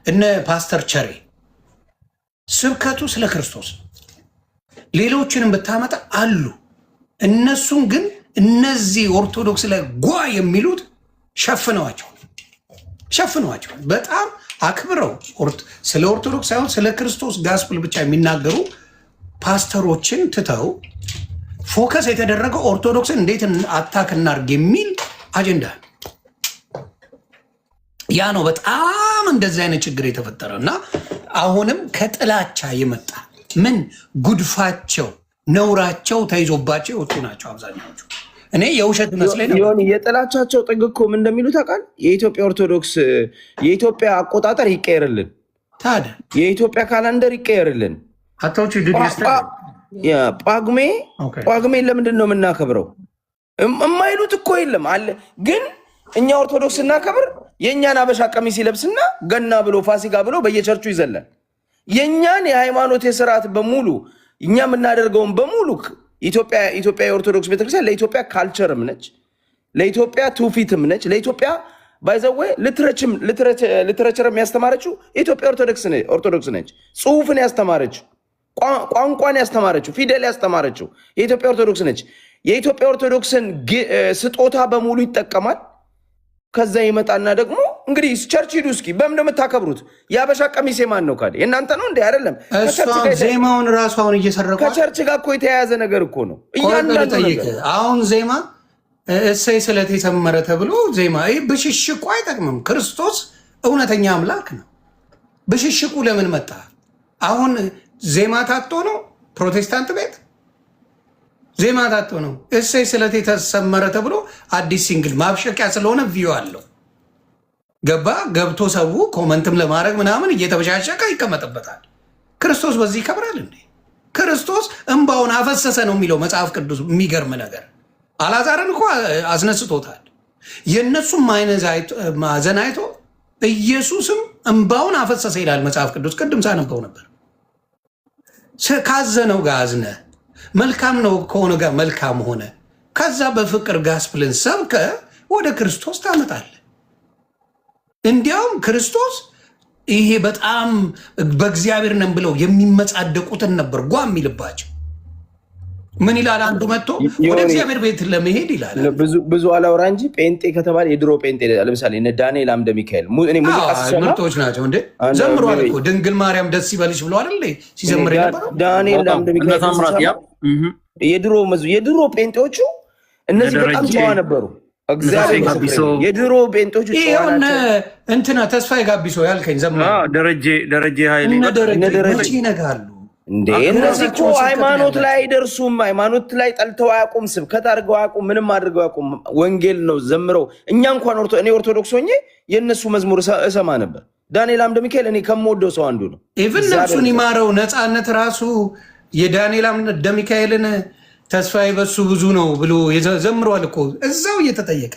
እነ ፓስተር ቸሬ ስብከቱ ስለ ክርስቶስ ነው። ሌሎችንም ብታመጣ አሉ። እነሱን ግን እነዚህ ኦርቶዶክስ ላይ ጓ የሚሉት ሸፍነዋቸው በጣም አክብረው ስለ ኦርቶዶክስ ሳይሆን ስለ ክርስቶስ ጋስፕል ብቻ የሚናገሩ ፓስተሮችን ትተው ፎከስ የተደረገው ኦርቶዶክስን እንዴት አታክ እናርግ የሚል አጀንዳ ነው። ያ ነው በጣም እንደዚህ አይነት ችግር የተፈጠረው እና አሁንም ከጥላቻ የመጣ ምን ጉድፋቸው ነውራቸው ተይዞባቸው የወጡ ናቸው አብዛኛዎቹ። እኔ የውሸት መስለኝ ነው።
የጥላቻቸው ጥግ እኮ ምን እንደሚሉ ታውቃለህ? የኢትዮጵያ ኦርቶዶክስ የኢትዮጵያ አቆጣጠር ይቀየርልን፣
ታዲያ የኢትዮጵያ
ካላንደር ይቀየርልን። ጳጉሜ ለምንድን ነው የምናከብረው? የማይሉት እኮ የለም አለ። ግን እኛ ኦርቶዶክስ ስናከብር የእኛን አበሻ ቀሚስ ይለብስና ገና ብሎ ፋሲካ ብሎ በየቸርቹ ይዘላል። የእኛን የሃይማኖት የስርዓት በሙሉ እኛ የምናደርገውን በሙሉ ኢትዮጵያ የኦርቶዶክስ ቤተክርስቲያን ለኢትዮጵያ ካልቸርም ነች፣ ለኢትዮጵያ ትውፊትም ነች፣ ለኢትዮጵያ ባይዘዌ ሊትሬቸርም ያስተማረችው የኢትዮጵያ ኦርቶዶክስ ነች። ጽሁፍን ያስተማረችው፣ ቋንቋን ያስተማረችው፣ ፊደል ያስተማረችው የኢትዮጵያ ኦርቶዶክስ ነች። የኢትዮጵያ ኦርቶዶክስን ስጦታ በሙሉ ይጠቀማል። ከዛ ይመጣና ደግሞ እንግዲህ ቸርች ሂዱ እስኪ በምን የምታከብሩት? የአበሻ ቀሚስ የማን ነው ካለ የእናንተ ነው እንዴ? አይደለም።
ዜማውን ራሱ አሁን እየሰረቁ
ከቸርች ጋር እኮ የተያያዘ ነገር እኮ ነው።
አሁን ዜማ እሰይ ስለት የሰመረ ተብሎ ዜማ ይህ ብሽሽቁ አይጠቅምም። ክርስቶስ እውነተኛ አምላክ ነው። ብሽሽቁ ለምን መጣ? አሁን ዜማ ታጥቶ ነው ፕሮቴስታንት ቤት ዜማ ታጥቶ ነው። እሰይ ስለት የተሰመረ ተብሎ አዲስ ሲንግል ማብሸቂያ ስለሆነ ቪዮ አለው ገብቶ ሰው ኮመንትም ለማድረግ ምናምን እየተበሻሸቀ ይቀመጥበታል። ክርስቶስ በዚህ ይከብራል እንዴ? ክርስቶስ እንባውን አፈሰሰ ነው የሚለው መጽሐፍ ቅዱስ። የሚገርም ነገር አልዓዛርን እኮ አስነስቶታል። የእነሱም ማዘን አይቶ ኢየሱስም እንባውን አፈሰሰ ይላል መጽሐፍ ቅዱስ። ቅድም ሳነበው ነበር። ካዘነው ጋር አዝነ፣ መልካም ነው ከሆነ ጋር መልካም ሆነ። ከዛ በፍቅር ጋስፕልን ሰብከ ወደ ክርስቶስ ታመጣለ። እንዲያውም ክርስቶስ ይሄ በጣም በእግዚአብሔር ነን ብለው የሚመጻደቁትን ነበር ጓ የሚልባቸው። ምን ይላል? አንዱ መጥቶ ወደ እግዚአብሔር ቤት ለመሄድ ይላል።
ብዙ አላውራ እንጂ ጴንጤ ከተባለ የድሮ ጴንጤ ለምሳሌ እነ ዳንኤል አምደ ሚካኤል
ምርጦች ናቸው እንዴ። ዘምሯል እኮ ድንግል ማርያም ደስ ይበልሽ ብሎ አይደል ሲዘምር የነበረው
ዳንኤል አምደ ሚካኤል። የድሮ ጴንጤዎቹ እነዚህ በጣም ጨዋ ነበሩ። እግዚአብሔር የድሮ ጴንጤዎቹ
እንትና ተስፋዬ ጋቢሶ ያልከኝ ዘምራ
ደረጀ ኃይሌ
መቼ ይነጋሉ
እንዴ? እነዚህ እኮ ሃይማኖት ላይ አይደርሱም። ሃይማኖት ላይ ጠልተው አያውቁም። ስብከት አድርገው አያውቁም። ምንም አድርገው አያውቁም። ወንጌል ነው ዘምረው። እኛ እንኳን እኔ ኦርቶዶክስ ሆኜ የእነሱ መዝሙር እሰማ ነበር። ዳንኤል አምደ ሚካኤል እኔ ከምወደው ሰው አንዱ ነው።
ኢቭን ነፍሱን ይማረው ነፃነት ራሱ የዳንኤል አምደ ሚካኤልን ተስፋዬ በሱ ብዙ ነው ብሎ ዘምሯል እኮ እዛው እየተጠየቀ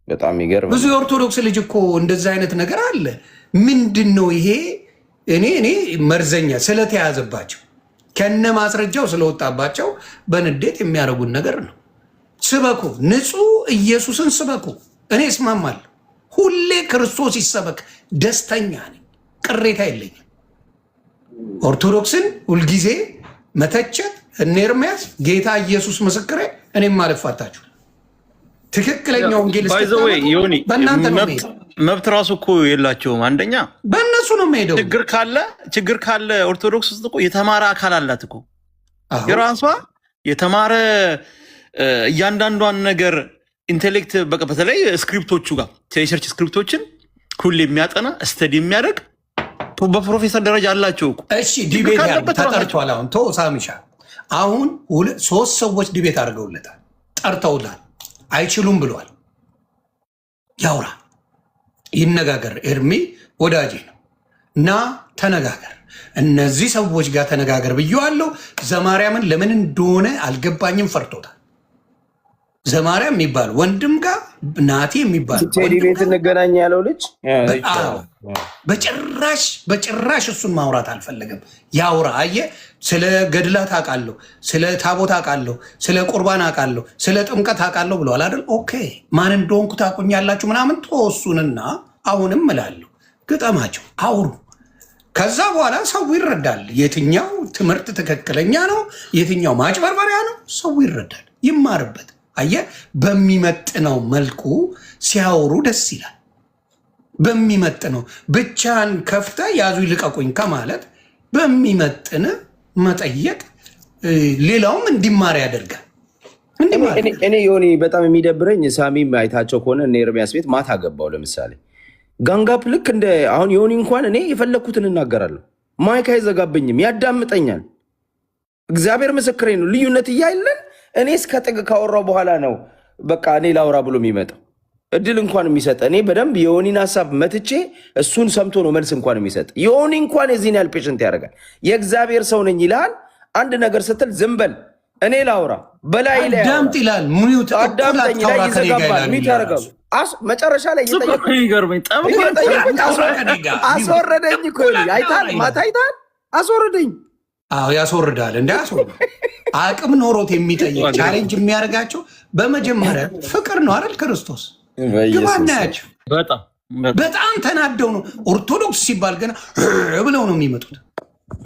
በጣም ይገርም።
ብዙ የኦርቶዶክስ ልጅ እኮ እንደዛ አይነት ነገር አለ። ምንድነው ይሄ? እኔ መርዘኛ ስለተያዘባቸው ከነ ማስረጃው ስለወጣባቸው በንዴት የሚያደርጉን ነገር ነው። ስበኩ፣ ንጹህ ኢየሱስን ስበኩ። እኔ እስማማለሁ። ሁሌ ክርስቶስ ይሰበክ፣ ደስተኛ ነኝ፣ ቅሬታ የለኝም። ኦርቶዶክስን ሁልጊዜ መተቸት እነ ኤርምያስ ጌታ ኢየሱስ ምስክሬ፣ እኔም አልፋታችሁ። ትክክለኛው ወንጌል በእናንተ ነው።
መብት ራሱ እኮ የላቸውም። አንደኛ
በእነሱ ነው የሚሄደው።
ችግር ካለ ኦርቶዶክስ ውስጥ እኮ የተማረ አካል አላት እኮ የራሷ የተማረ እያንዳንዷን ነገር ኢንቴሌክት በቃ በተለይ ስክሪፕቶቹ ጋር የቸርች ስክሪፕቶችን ሁሌ የሚያጠና ስተዲ የሚያደርግ በፕሮፌሰር ደረጃ አላቸው እኮ።
እሺ ዲቤት ተጠርቷል። አሁን ቶ ሳሚሻ አሁን 3 ሰዎች ዲቤት አድርገውለታል፣ ጠርተውታል። አይችሉም ብለዋል። ያውራ ይነጋገር። ኤርሚ ወዳጄ ነው እና ተነጋገር። እነዚህ ሰዎች ጋር ተነጋገር ብየዋለሁ። ዘማርያምን ለምን እንደሆነ አልገባኝም፣ ፈርቶታል። ዘማርያም የሚባል ወንድም ጋር ናቲ የሚባል
ቤት እንገናኝ ያለው ልጅ
በጭራሽ እሱን ማውራት አልፈለገም። ያውራ። አየህ፣ ስለ ገድላት አውቃለሁ፣ ስለ ታቦት አውቃለሁ፣ ስለ ቁርባን አውቃለሁ፣ ስለ ጥምቀት አውቃለሁ ብለዋል አይደል? ኦኬ፣ ማን እንደሆንኩ ታውቁኛላችሁ ምናምን ተወሱንና አሁንም እላለሁ ግጠማቸው፣ አውሩ። ከዛ በኋላ ሰው ይረዳል። የትኛው ትምህርት ትክክለኛ ነው፣ የትኛው ማጭበርበሪያ ነው፣ ሰው ይረዳል፣ ይማርበት። አየህ፣ በሚመጥነው መልኩ ሲያወሩ ደስ ይላል። በሚመጥነው ብቻን ከፍተ ያዙ ይልቀቁኝ ከማለት በሚመጥን መጠየቅ ሌላውም እንዲማር ያደርጋል።
እኔ ዮኒ በጣም የሚደብረኝ ሳሚም አይታቸው ከሆነ እነ ኤርምያስ ቤት ማታ ገባው። ለምሳሌ ጋንጋፕ ልክ እንደ አሁን ዮኒ እንኳን እኔ የፈለግኩትን እናገራለሁ። ማይክ አይዘጋብኝም፣ ያዳምጠኛል። እግዚአብሔር ምስክሬ ነው። ልዩነት እያለን እኔ እስከ ጥግ ካወራው በኋላ ነው በቃ እኔ ላውራ ብሎ የሚመጣው እድል እንኳን የሚሰጥ። እኔ በደንብ የዮኒን ሀሳብ መትቼ እሱን ሰምቶ ነው መልስ እንኳን የሚሰጥ። ዮኒ እንኳን የዚህን ያህል ፔሽንት ያደርጋል። የእግዚአብሔር ሰው ነኝ ይልሃል። አንድ ነገር ስትል ዝም በል እኔ ላውራ በላይ ላይ
አዳምጥ ይላል።
አዳምጠኝ ላይ ይዘጋባል። ሚት ያደርጋሉ። መጨረሻ ላይ አስወረደኝ እኮ አይታል። ማታ አይታል። አስወረደኝ።
አዎ ያስወርዳል። እንደ አቅም ኖሮት የሚጠይቅ ቻሌንጅ የሚያደርጋቸው በመጀመሪያ ፍቅር ነው አይደል? ክርስቶስ ግባናያቸው በጣም ተናደው ነው። ኦርቶዶክስ ሲባል ገና ብለው ነው የሚመጡት።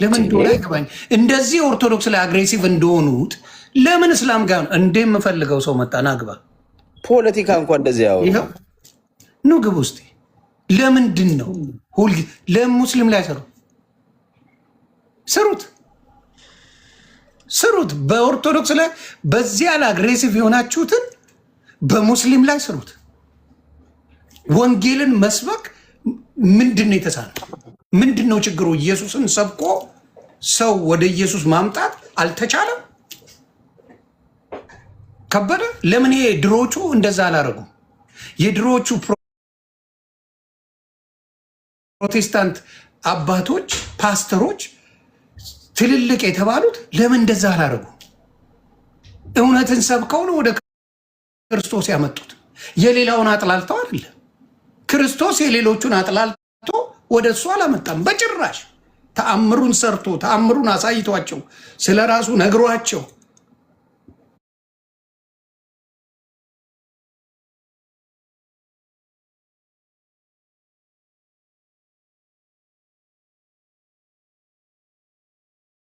ለምን እንደሆነ አይገባኝ። እንደዚህ ኦርቶዶክስ ላይ አግሬሲቭ እንደሆኑት ለምን እስላም ጋር እንደምፈልገው ሰው መጣና ግባ።
ፖለቲካ እንኳን እንደዚህ ያው
ነው ግብ ውስጥ ለምንድን ነው ሁሉ ለሙስሊም ላይ ስሩት። በኦርቶዶክስ ላይ በዚህ ያለ አግሬሲቭ የሆናችሁትን በሙስሊም ላይ ስሩት። ወንጌልን መስበክ ምንድን ነው የተሳነው? ምንድን ነው ችግሩ? ኢየሱስን ሰብኮ ሰው ወደ ኢየሱስ ማምጣት አልተቻለም? ከበደ። ለምን ይሄ ድሮቹ እንደዛ አላረጉም? የድሮቹ ፕሮቴስታንት አባቶች፣ ፓስተሮች ትልልቅ የተባሉት ለምን እንደዛ አላረጉ? እውነትን ሰብከው ነው ወደ ክርስቶስ ያመጡት። የሌላውን አጥላልተው አይደለም። ክርስቶስ የሌሎቹን አጥላልቶ ወደ እሱ አላመጣም በጭራሽ። ተአምሩን ሰርቶ ተአምሩን አሳይቷቸው ስለ ራሱ ነግሯቸው